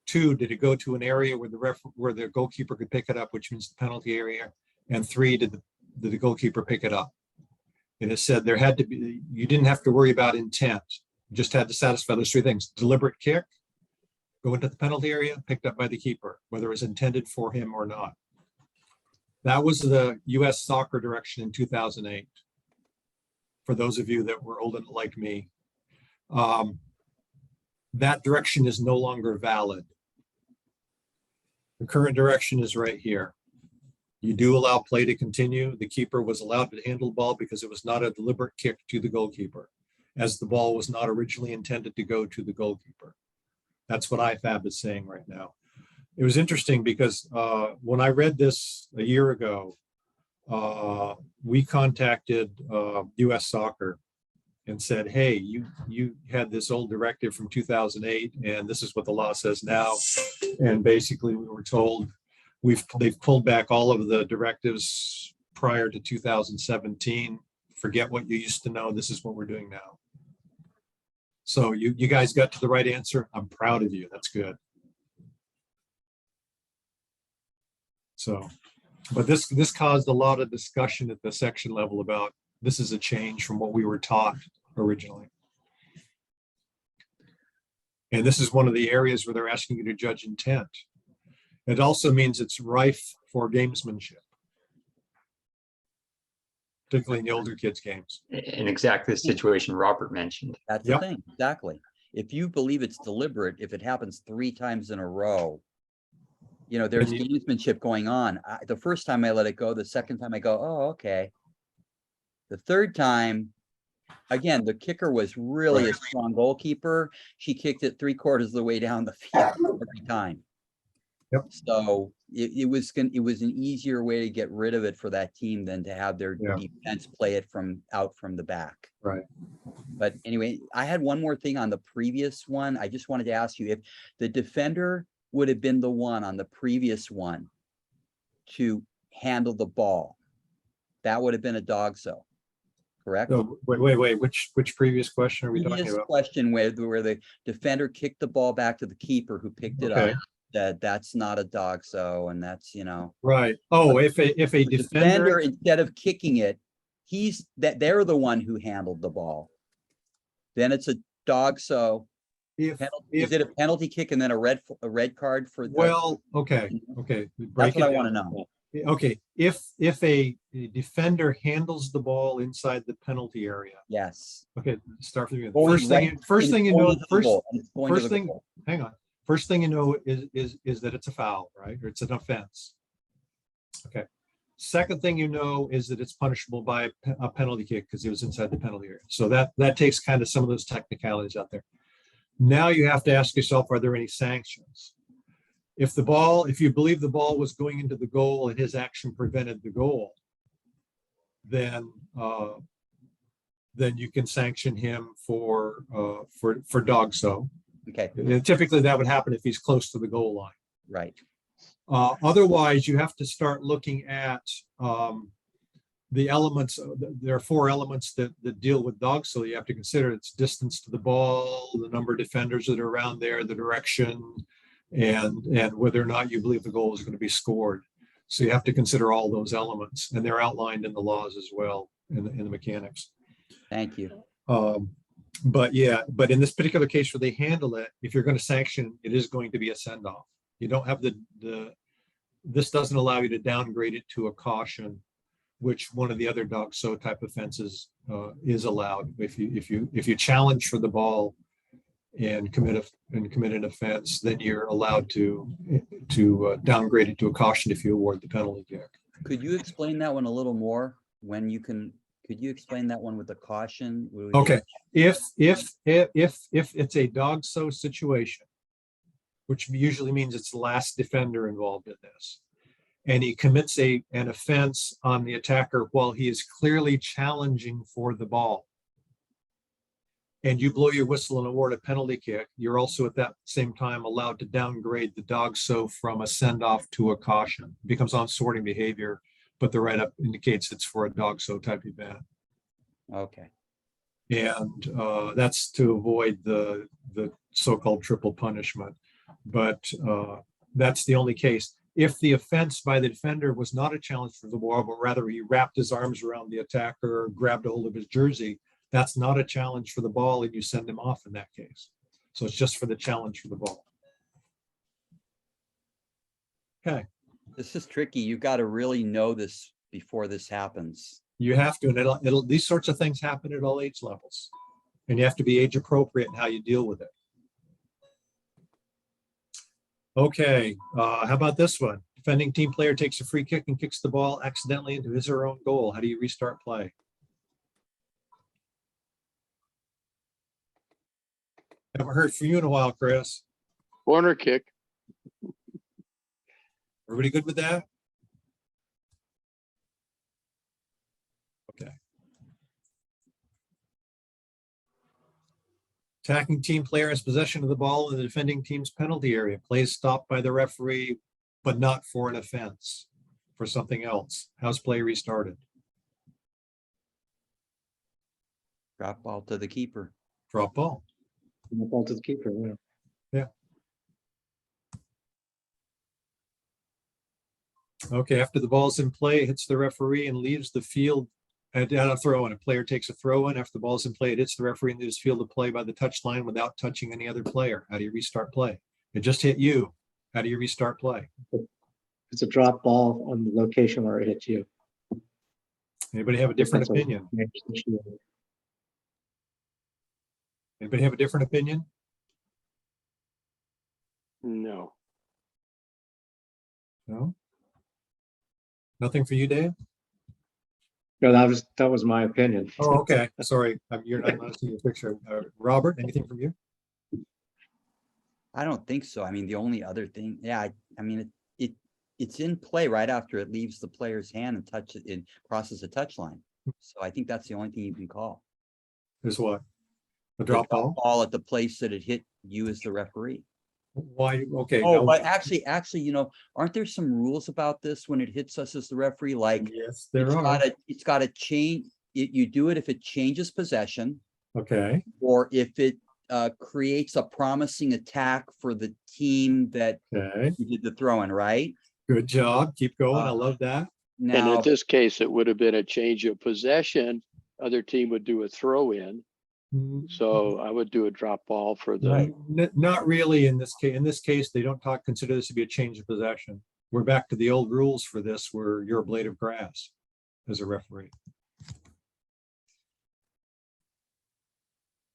B: 2, did it go to an area where the goalkeeper could pick it up, which means the penalty area? And 3, did the goalkeeper pick it up? And it said there had to be, you didn't have to worry about intent. You just had to satisfy those 3 things: deliberate kick, go into the penalty area, picked up by the keeper, whether it was intended for him or not. That was the US Soccer direction in 2008. For those of you that were old and like me, that direction is no longer valid. The current direction is right here. You do allow play to continue. The keeper was allowed to handle the ball because it was not a deliberate kick to the goalkeeper, as the ball was not originally intended to go to the goalkeeper. That's what IFAB is saying right now. It was interesting because when I read this a year ago, we contacted US Soccer and said, hey, you had this old directive from 2008, and this is what the law says now. And basically we were told, they've pulled back all of the directives prior to 2017. Forget what you used to know. This is what we're doing now. So you guys got to the right answer. I'm proud of you. That's good. So, but this caused a lot of discussion at the section level about this is a change from what we were taught originally. And this is one of the areas where they're asking you to judge intent. It also means it's rife for gamesmanship, particularly in the older kids' games.
A: In exactly the situation Robert mentioned.
E: That's
B: Yep.
E: the thing, exactly. If you believe it's deliberate, if it happens 3 times in a row, you know, there's
B: And
E: gamesmanship going on. The first time I let it go, the second time I go, oh, okay. The third time, again, the kicker was really a strong goalkeeper. She kicked it 3/4 of the way down the field every time.
B: Yep.
E: So it was an easier way to get rid of it for that team than to have their
B: Yeah.
E: defense play it from the back.
B: Right.
E: But anyway, I had one more thing on the previous one. I just wanted to ask you if the defender would have been the one on the previous one to handle the ball. That would have been a dog so, correct?
B: No, wait. Which previous question are we talking
E: Previous
B: about?
E: question where the defender kicked the ball back to the keeper who picked it
B: Okay.
E: up, that's not a dog so, and that's, you know.
B: Right. Oh, if a
E: The defender,
B: defender,
E: instead of kicking it, they're the one who handled the ball. Then it's a dog so. Is
B: if,
E: it a penalty kick and then a red card for?
B: well, okay.
E: That's
B: Break
E: what I
B: it
E: want to
B: down.
E: know.
B: Okay, if a defender handles the ball inside the penalty area.
E: Yes.
B: Okay, start from the beginning.
E: Going
B: First thing,
E: right-
B: first
E: and
B: thing
E: it's
B: you
E: going
B: know,
E: into the goal, and it's going to
B: first
E: the
B: thing,
E: goal.
B: hang on. First thing you know is that it's a foul, right? Or it's an offense. Okay. Second thing you know is that it's punishable by a penalty kick because it was inside the penalty area. So that takes kind of some of those technicalities out there. Now you have to ask yourself, are there any sanctions? If you believe the ball was going into the goal and his action prevented the goal, then you can sanction him for dog so.
E: Okay,
B: And typically that would happen if he's close to the goal line.
E: right.
B: Otherwise, you have to start looking at the elements. There are 4 elements that deal with dog so you have to consider. It's distance to the ball, the number of defenders that are around there, the direction, and whether or not you believe the goal is going to be scored. So you have to consider all those elements, and they're outlined in the laws as well, in the mechanics.
E: Thank you.
B: But in this particular case where they handle it, if you're going to sanction, it is going to be a send-off. You don't have this doesn't allow you to downgrade it to a caution, which one of the other dog so type offenses is allowed. If you challenge for the ball and commit an offense, then you're allowed to downgrade it to a caution if you award the penalty kick.
E: Could you explain that one a little more? Could you explain that one with the caution?
B: Okay, if it's a dog so situation, which usually means it's the last defender involved in this, and he commits an offense on the attacker while he is clearly challenging for the ball, and you blow your whistle and award a penalty kick, you're also at that same time allowed to downgrade the dog so from a send-off to a caution. It becomes on-sorting behavior, but the write-up indicates it's for a dog so type event.
E: Okay.
B: And that's to avoid the so-called triple punishment. But that's the only case. If the offense by the defender was not a challenge for the ball, but rather he wrapped his arms around the attacker or grabbed a hold of his jersey, that's not a challenge for the ball, and you send him off in that case. So it's just for the challenge for the ball. Okay.
E: This is tricky. You've got to really know this before this happens.
B: You have to, and these sorts of things happen at all age levels, and you have to be age appropriate in how you deal with it. Okay, how about this one? Defending team player takes a free kick and kicks the ball accidentally into his or her own goal. How do you restart play? Haven't heard from you in a while, Chris.
D: Corner kick.
B: Everybody good with that? Okay. Attacking team player has possession of the ball in the defending team's penalty area. Play is stopped by the referee but not for an offense, for something else. How's play restarted?
E: Drop ball to the keeper.
B: Drop ball.
C: Ball to the keeper, yeah.
B: Okay, after the ball's in play, it hits the referee and leaves the field at a throw in. A player takes a throw in. After the ball's in play, it hits the referee and leaves field of play by the touch line without touching any other player. How do you restart play? It just hit you. How do you restart play?
C: It's a drop ball on the location where it hits you.
B: Anybody have a different
C: That's a
B: opinion?
C: major issue.
B: Anybody have a different opinion?
D: No.
B: No? Nothing for you, Dave?
C: No, that was my opinion.
B: Oh, okay. Sorry, you're not seeing your picture. Robert, anything from you?
E: I don't think so. I mean, the only other thing, yeah, I mean, it's in play right after it leaves the player's hand and it crosses the touch line. So I think that's the only thing you can call.
B: Is what? A
E: The
B: drop ball?
E: Ball at the place that it hit you as the referee.
B: Why? Okay.
E: Oh,
B: now-
E: but actually, aren't there some rules about this when it hits us as the referee? Like
B: Yes, there are.
E: it's gotta change. You do it if it changes possession
B: Okay.
E: or if it creates a promising attack for the team that
B: Okay.
E: you did the throw in, right?
B: Good job. Keep going. I
E: Uh,
B: love that.
D: And
E: Now,
D: in this case, it would have been a change of possession. Other team would do a throw in. So I would do a drop ball for the,
E: Right.
B: Not really in this case. In this case, they don't consider this to be a change of possession. We're back to the old rules for this, where you're a blade of grass as a referee.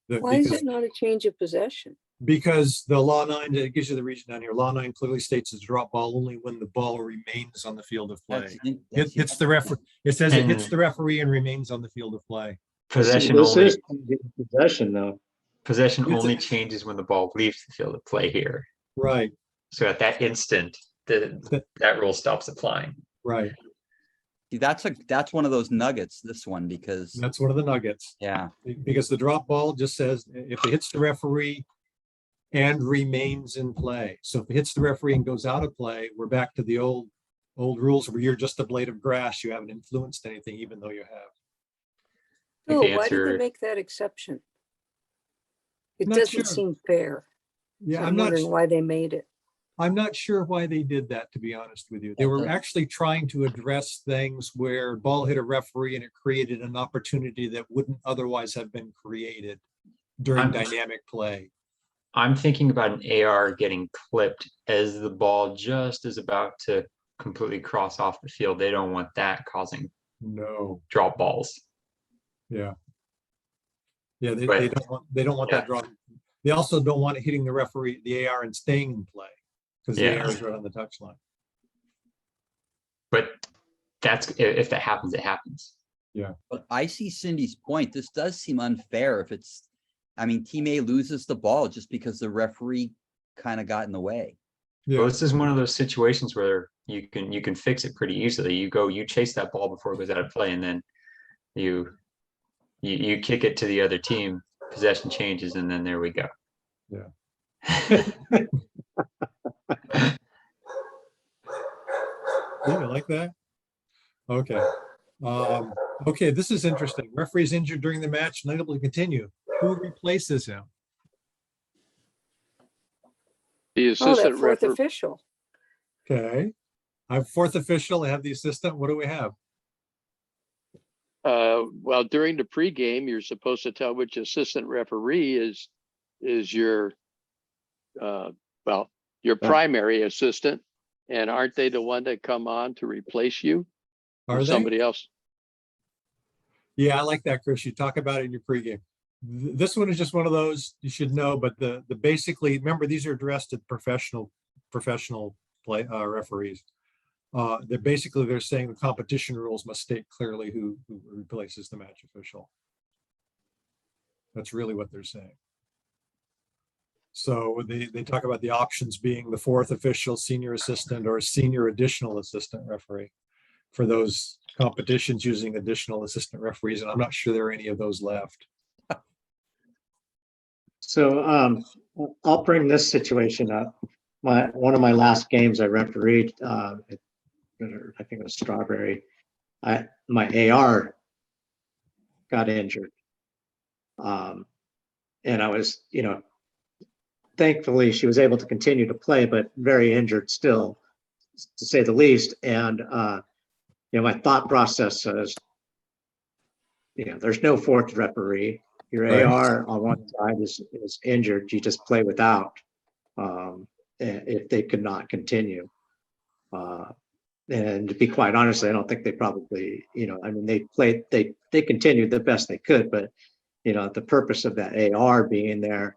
F: Why is it not a change of possession?
B: Because the law 9, it gives you the reason down here. Law 9 clearly states it's a drop ball only when the ball remains on the field of play. It hits the referee. It says it hits the referee and remains on the field of play.
A: Possession
C: This
A: only,
C: is possession though.
A: possession
B: It's a-
A: only changes when the ball leaves the field of play here.
B: Right,
A: So at that instant, that rule stops applying.
B: right.
E: See, that's one of those nuggets, this one, because
B: That's one of the nuggets.
E: yeah,
B: Because the drop ball just says if it hits the referee and remains in play. So if it hits the referee and goes out of play, we're back to the old rules where you're just a blade of grass. You haven't influenced anything, even though you have.
A: think
F: Oh,
A: the
F: why did they
A: answer-
F: make that exception? It
B: Not
F: doesn't
B: sure.
F: seem fair.
B: Yeah,
F: So
B: I'm
F: I'm
B: not.
F: wondering why they made it.
B: I'm not sure why they did that, to be honest with you. They were actually trying to address things where ball hit a referee and it created an opportunity that wouldn't otherwise have been created during
A: I'm-
B: dynamic play.
A: I'm thinking about an AR getting clipped as the ball just is about to completely cross off the field. They don't want that causing
B: No,
A: drop balls.
B: yeah. Yeah, they
A: But-
B: don't want that draw. They also don't want it hitting the referee, the AR, and staying in play because the
A: Yeah.
B: AR is right on the touchline.
A: But if that happens, it happens.
E: but I see Cindy's point. This does seem unfair if Team A loses the ball just because the referee kind of got in the way.
B: Yeah,
A: Well, this is one of those situations where you can fix it pretty easily. You chase that ball before it goes out of play, and then you kick it to the other team. Possession changes, and then there we go.
B: Yeah. Yeah, I like that. Okay. Okay, this is interesting. Referee's injured during the match, not able to continue. Who replaces him?
D: the
F: Oh,
D: assistant
F: that fourth
D: referee.
F: official.
B: Okay. I have fourth official, I have the assistant. What do we have?
D: Well, during the pregame, you're supposed to tell which assistant referee is your, your primary assistant. And aren't they the one that come on to replace you
B: Are
D: or
B: they?
D: somebody else?
B: Yeah, I like that, Chris. You talk about it in your pregame. This one is just one of those you should know, but the basically, remember, these are addressed at professional play referees. They're saying the competition rules must state clearly who replaces the match official. That's really what they're saying. So they talk about the options being the fourth official, senior assistant, or senior additional assistant referee for those competitions using additional assistant referees. And I'm not sure there are any of those left.
C: So I'll bring this situation up. one of my last games I refereed, I think it was Strawberry. My AR got injured. And I was, thankfully she was able to continue to play, but very injured still, to say the least. And, my thought process is, there's no fourth referee. Your
B: Right.
C: AR on one side is injured. You just play without, if they could not continue. And to be quite honest, I don't think they probably, they continued the best they could, but the purpose of that AR being there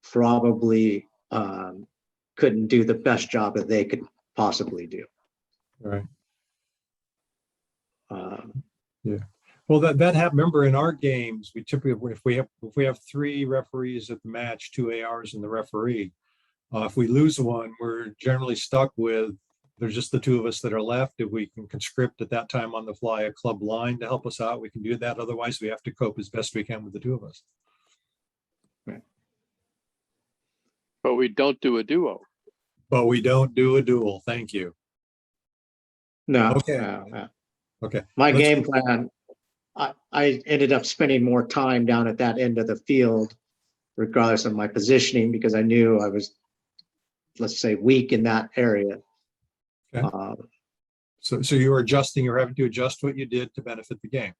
C: probably couldn't do the best job that they could possibly do.
B: Right.
C: Um,
B: Well, that happened. Remember, in our games, we typically, if we have 3 referees at the match, 2 ARs and the referee, if we lose one, we're generally stuck with, there's just the 2 of us that are left. If we can conscript at that time on the fly a club line to help us out, we can do that. Otherwise, we have to cope as best we can with the 2 of us.
D: But we don't do a duo.
B: But we don't do a duel. Thank you.
C: no,
B: Okay.
C: no.
B: Okay.
C: My
B: Let's-
C: game plan, I ended up spending more time down at that end of the field, regardless of my positioning, because I knew I was, let's say, weak in that area.
B: Okay. So you're adjusting, you're having to adjust what you did to benefit the game.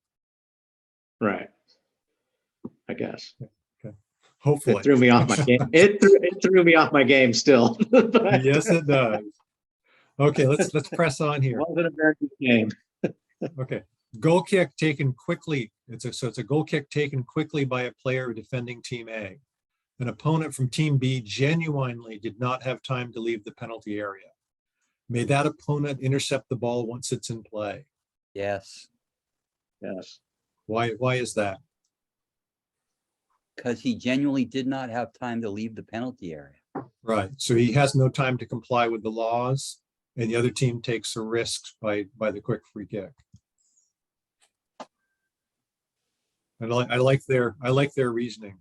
C: Right. I guess.
B: Hopefully.
C: It threw me off my game. It threw me off my game still. But
B: Yes, it does. Okay, let's press on
C: it
B: here.
C: wasn't a very good game.
B: Okay, goal kick taken quickly. It's a goal kick taken quickly by a player defending Team A. An opponent from Team B genuinely did not have time to leave the penalty area. May that opponent intercept the ball once it's in play.
E: Yes,
C: Yes.
B: Why is that?
E: because he genuinely did not have time to leave the penalty area.
B: Right. So he has no time to comply with the laws, and the other team takes a risk by the quick free kick. And I like their reasoning.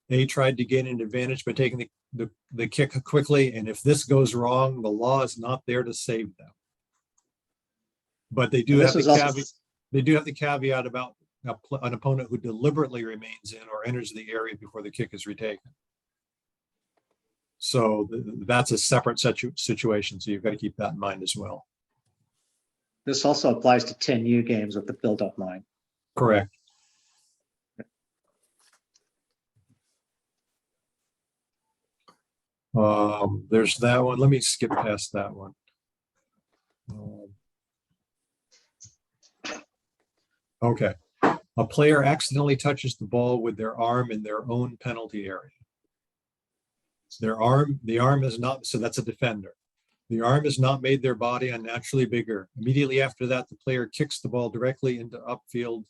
B: They tried to gain an advantage by taking the kick quickly, and if this goes wrong, the law is not there to save them. But they do
C: And
B: have
C: this
B: the
C: was also-
B: caveat. They do have the caveat about an opponent who deliberately remains in or enters the area before the kick is retaken. So that's a separate situation. So you've got to keep that in mind as well.
C: This also applies to 10U games with the build-up line.
B: Correct. There's that one. Let me skip past that one. Okay. A player accidentally touches the ball with their arm in their own penalty area. The arm is not, so that's a defender. The arm has not made their body unnaturally bigger. Immediately after that, the player kicks the ball directly into upfield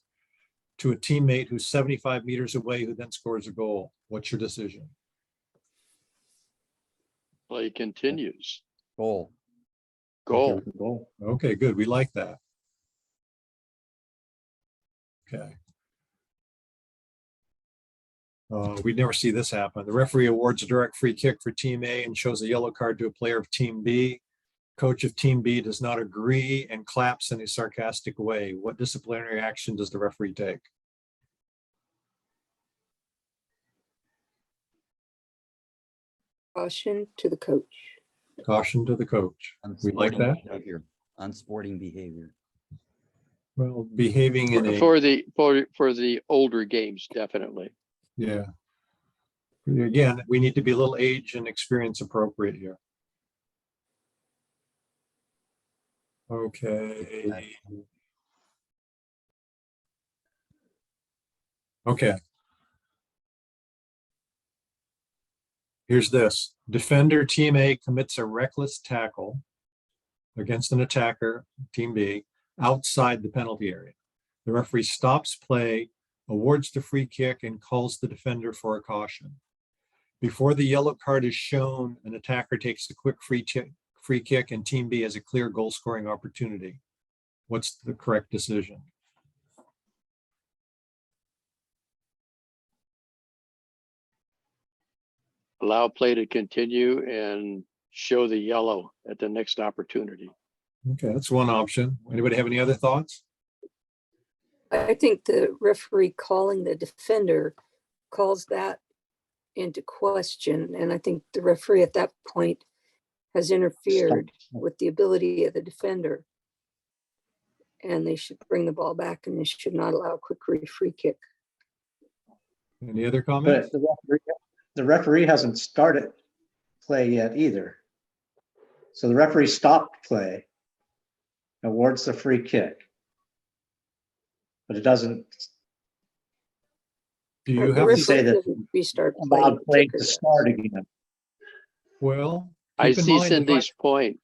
B: to a teammate who's 75 meters away, who then scores a goal. What's your decision?
D: Play continues.
E: Goal.
D: Goal.
C: Goal.
B: Okay, good. We like that. Okay. We never see this happen. The referee awards a direct free kick for Team A and shows a yellow card to a player of Team B. Coach of Team B does not agree and claps in a sarcastic way. What disciplinary action does the referee take?
F: Caution to the coach.
B: Caution to the coach. We like
E: Unsporting
B: that.
E: behavior. Unsporting behavior.
B: Well, behaving in a,
D: For the older games, definitely.
B: yeah. Again, we need to be a little age and experience appropriate here. Okay. Okay. Here's this. Defender Team A commits a reckless tackle against an attacker, Team B, outside the penalty area. The referee stops play, awards the free kick, and calls the defender for a caution. Before the yellow card is shown, an attacker takes a quick free kick, and Team B has a clear goal scoring opportunity. What's the correct decision?
D: Allow play to continue and show the yellow at the next opportunity.
B: Okay, that's one option. Anybody have any other thoughts?
F: I think the referee calling the defender calls that into question. And I think the referee at that point has interfered with the ability of the defender. And they should bring the ball back and they should not allow a quick free kick.
B: Any other comments?
C: But the referee hasn't started play yet either. So the referee stopped play, awards the free kick. But it doesn't
B: Do you
F: The
B: have to
C: say
F: referee
C: that
F: doesn't restart play.
C: allow play
F: Kicker
C: to
F: does.
C: start again.
B: Well,
D: I
B: keep in
D: see
B: mind, if
D: Cindy's point.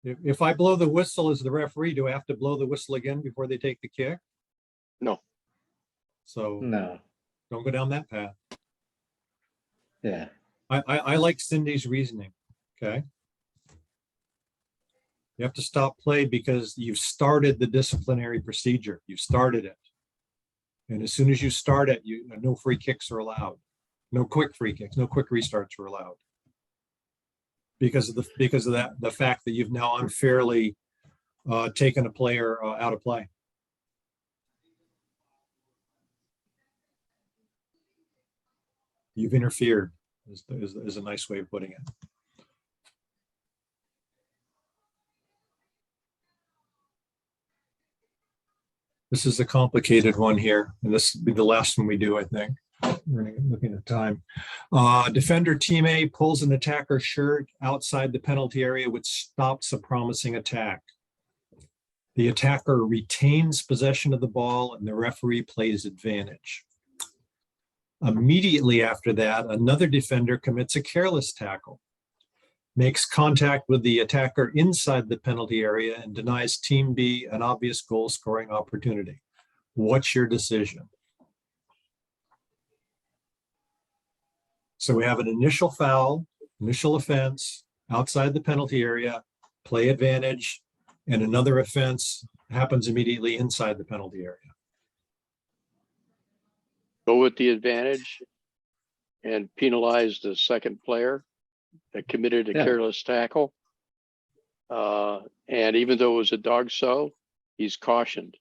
B: if I blow the whistle as the referee, do I have to blow the whistle again before they take the kick?
D: No.
B: So
C: No,
B: don't go down that path.
C: yeah.
B: I like Cindy's reasoning, okay? You have to stop play because you've started the disciplinary procedure. You've started it. And as soon as you start it, no free kicks are allowed. No quick free kicks, no quick restarts are allowed. Because of the fact that you've now unfairly taken a player out of play. You've interfered is a nice way of putting it. This is a complicated one here, and this will be the last one we do, I think. We're looking at time. Defender team A pulls an attacker's shirt outside the penalty area, which stops a promising attack. The attacker retains possession of the ball, and the referee plays advantage. Immediately after that, another defender commits a careless tackle, makes contact with the attacker inside the penalty area, and denies Team B an obvious goal scoring opportunity. What's your decision? So we have an initial foul, initial offense outside the penalty area, play advantage, and another offense happens immediately inside the penalty area.
D: Go with the advantage and penalize the second player that committed a careless tackle. And even though it was a dog show, he's cautioned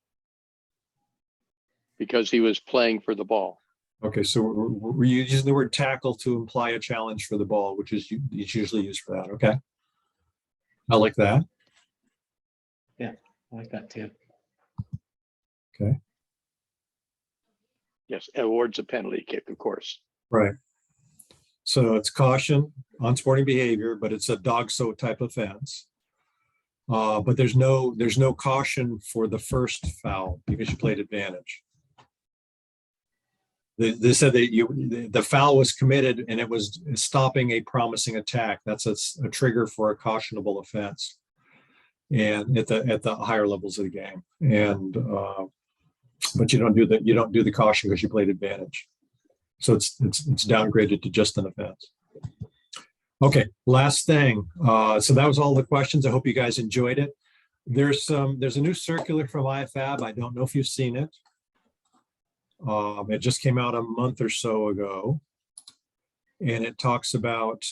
D: because he was playing for the ball.
B: Okay, so we're using the word tackle to imply a challenge for the ball, which is it's usually used for that. Okay, I like that.
C: I like that too.
B: Okay,
D: Yes, awards a penalty kick, of course.
B: right. So it's caution on sporting behavior, but it's a dog so type offense. But there's no caution for the first foul because you played advantage. They said that the foul was committed and it was stopping a promising attack. That's a trigger for a cautionable offense, and at the higher levels of the game. And but you don't do the caution because you played advantage. So it's downgraded to just an offense. Okay, last thing. So that was all the questions. I hope you guys enjoyed it. There's a new circular from IFAB. I don't know if you've seen it. It just came out a month or so ago, and it talks about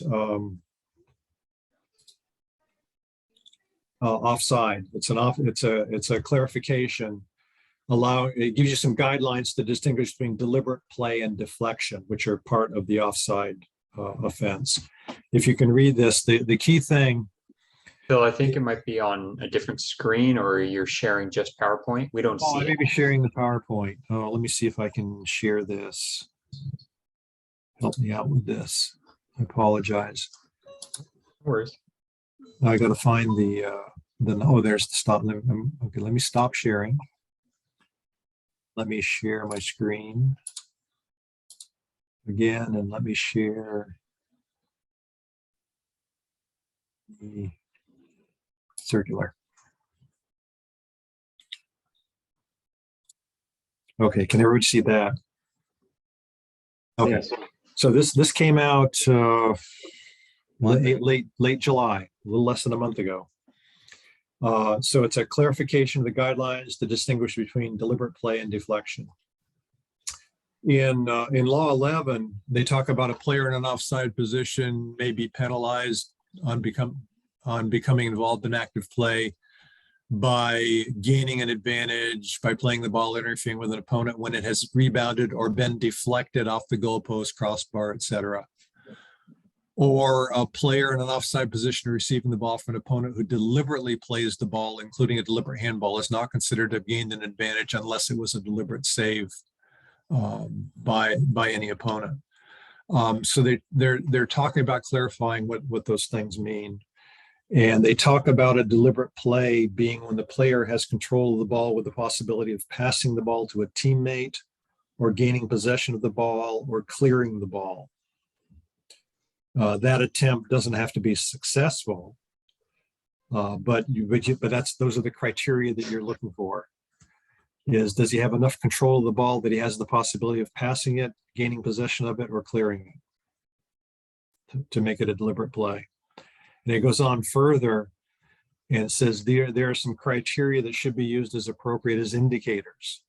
B: offside. It's a clarification. It gives you some guidelines to distinguish between deliberate play and deflection, which are part of the offside offense. If you can read this, the key thing.
A: Phil, I think it might be on a different screen, or you're sharing just PowerPoint. We don't
B: Oh, I
A: see
B: may
A: it.
B: be sharing the PowerPoint. Oh, let me see if I can share this. Help me out with this. I apologize.
A: No worries.
B: I got to find there's the stop. Okay, let me stop sharing. Let me share my screen again, and let me share the circular. Okay, can everybody see that? Okay,
C: Yes.
B: so this came out late July, a little less than a month ago. So it's a clarification of the guidelines to distinguish between deliberate play and deflection. In Law 11, they talk about a player in an offside position may be penalized becoming involved in active play by gaining an advantage by playing the ball, interfering with an opponent when it has rebounded or been deflected off the goalpost, crossbar, etc. Or a player in an offside position receiving the ball from an opponent who deliberately plays the ball, including a deliberate handball, is not considered to have gained an advantage unless it was a deliberate save by any opponent. So they're talking about clarifying what those things mean. And they talk about a deliberate play being when the player has control of the ball with the possibility of passing the ball to a teammate or gaining possession of the ball or clearing the ball. That attempt doesn't have to be successful, but those are the criteria that you're looking for. Does he have enough control of the ball that he has the possibility of passing it, gaining possession of it, or clearing it to make it a deliberate play? And it goes on further and it says there are some criteria that should be used as appropriate as indicators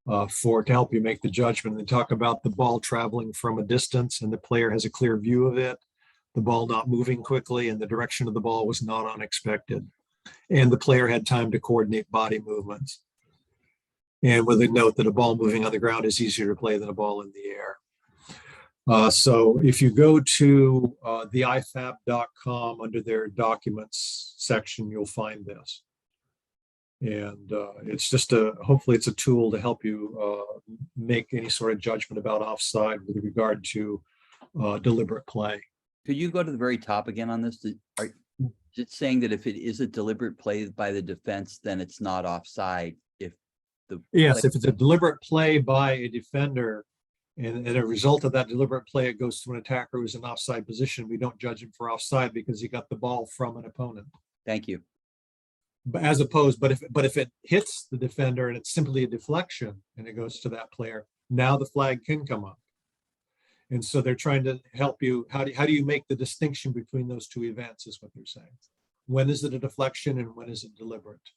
B: to help you make the judgment. They talk about the ball traveling from a distance and the player has a clear view of it, the ball not moving quickly, and the direction of the ball was not unexpected. And the player had time to coordinate body movements. And with a note that a ball moving on the ground is easier to play than a ball in the air. So if you go to the ifab.com under their documents section, you'll find this. And it's just hopefully it's a tool to help you make any sort of judgment about offside with regard to deliberate play.
E: Could you go to the very top again on this? Is it saying that if it is a deliberate play by the defense, then it's not offside?
B: Yes, if it's a deliberate play by a defender, and a result of that deliberate play, it goes to an attacker who's in offside position, we don't judge him for offside because he got the ball from an opponent.
E: Thank you.
B: But if it hits the defender and it's simply a deflection and it goes to that player, now the flag can come up. And so they're trying to help you. How do you make the distinction between those two events is what they're saying. When is it a deflection and when is it deliberate?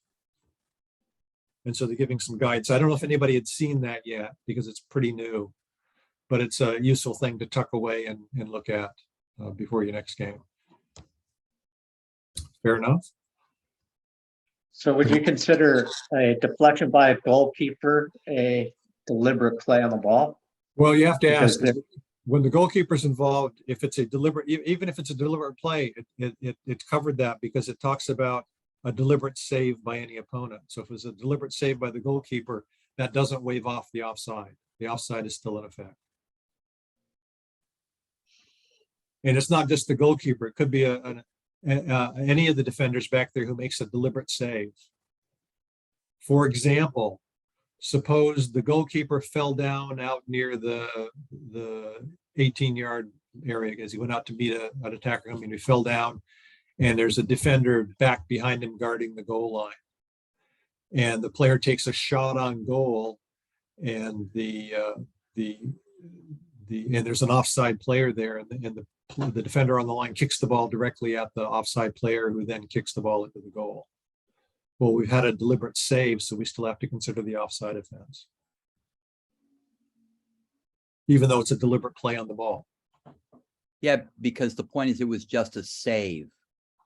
B: And so they're giving some guidance. I don't know if anybody had seen that yet because it's pretty new, but it's a useful thing to tuck away and look at before your next game. Fair enough?
C: So would you consider a deflection by a goalkeeper a deliberate play on the ball?
B: Well, you have to
C: Because
B: ask when the goalkeeper's involved, if it's a deliberate, even if it's a deliberate play, it covered that because it talks about a deliberate save by any opponent. So if it's a deliberate save by the goalkeeper, that doesn't waive off the offside. The offside is still in effect. And it's not just the goalkeeper. It could be any of the defenders back there who makes a deliberate save. For example, suppose the goalkeeper fell down out near the 18-yard area as he went out to meet an attacker. I mean, he fell down and there's a defender back behind him guarding the goal line. And the player takes a shot on goal and and there's an offside player there and the defender on the line kicks the ball directly at the offside player who then kicks the ball into the goal. Well, we've had a deliberate save, so we still have to consider the offside offense, even though it's a deliberate play on the ball.
E: Yeah, because the point is it was just a save,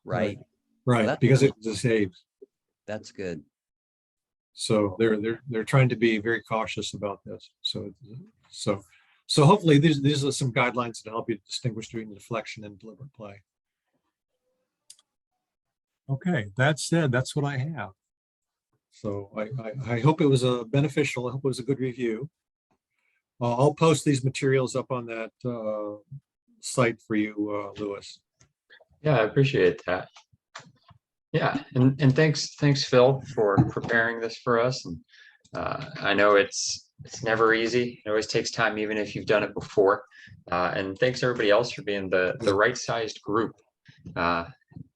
E: right?
B: Right,
E: Well,
B: because it's a save.
E: That's good.
B: So they're trying to be very cautious about this. So hopefully these are some guidelines to help you distinguish between deflection and deliberate play. Okay, that said, that's what I have. So I hope it was beneficial. I hope it was a good review. I'll post these materials up on that site for you, Lewis.
A: Yeah, I appreciate that. Yeah, and thanks Phil for preparing this for us. And I know it's never easy. It always takes time, even if you've done it before. And thanks everybody else for being the right-sized group.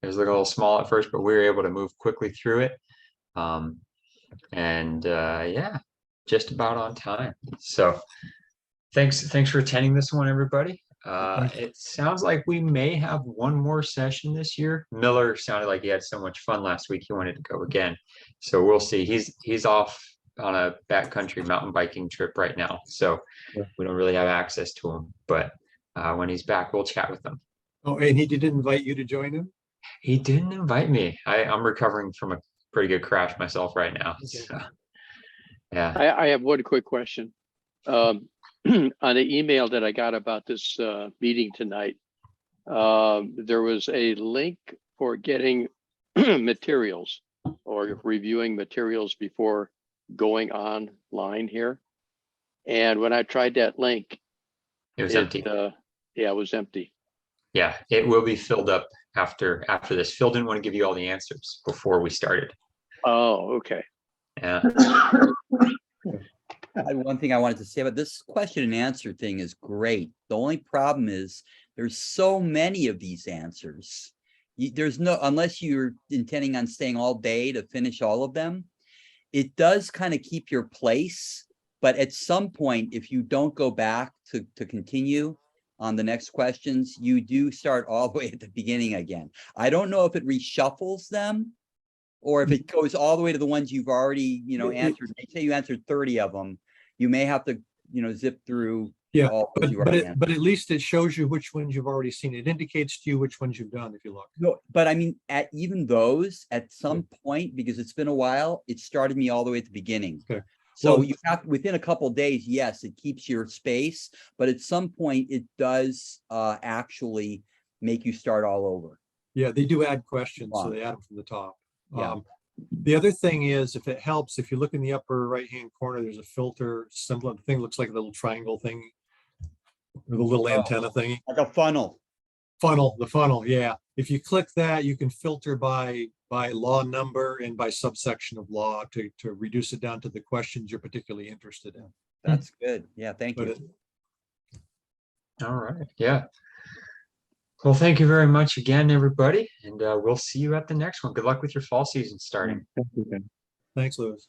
A: It was a little small at first, but we were able to move quickly through it. Yeah, just about on time. So thanks for attending this one, everybody. It sounds like we may have one more session this year. Miller sounded like he had so much fun last week he wanted to go again. So we'll see. He's off on a backcountry mountain biking trip right now. So we don't really have access to him. But when he's back, we'll chat with him.
B: Oh, and he didn't invite you to join him?
A: He didn't invite me. I'm recovering from a pretty good crash myself right now.
B: Okay.
A: So, yeah.
D: I have one quick question. On the email that I got about this meeting tonight, there was a link for getting materials or reviewing materials before going online here. And when I tried that link,
A: It was empty.
D: Yeah, it was empty.
A: Yeah, it will be filled up after this. Phil didn't want to give you all the answers before we started.
D: Oh, okay.
A: Yeah.
E: One thing I wanted to say about this question and answer thing is great. The only problem is there's so many of these answers. There's no, unless you're intending on staying all day to finish all of them, it does kind of keep your place. But at some point, if you don't go back to continue on the next questions, you do start all the way at the beginning again. I don't know if it reshuffles them or if it goes all the way to the ones you've already, answered. Say you answered 30 of them, you may have to, zip through.
B: Yeah,
E: all those
B: but
E: you've already answered.
B: but at least it shows you which ones you've already seen. It indicates to you which ones you've done if you look.
E: No, but I mean, at even those, at some point, because it's been a while, it started me all the way at the beginning.
B: Okay.
E: So
B: Well-
E: you have, within a couple of days, yes, it keeps your space, but at some point it does actually make you start all over.
B: Yeah, they do add questions, so
E: Wow.
B: they add them from the top.
E: Yeah.
B: The other thing is, if it helps, if you look in the upper right-hand corner, there's a filter symbol. The thing looks like a little triangle thing. Or the little antenna thing.
E: Like a funnel.
B: The funnel, yeah. If you click that, you can filter by law number and by subsection of law to reduce it down to the questions you're particularly interested in.
E: That's good. Yeah, thank
B: But
E: you.
A: All right. Yeah. Well, thank you very much again, everybody. And we'll see you at the next one. Good luck with your fall season starting.
C: Thank you, Ben.
B: Thanks, Louis.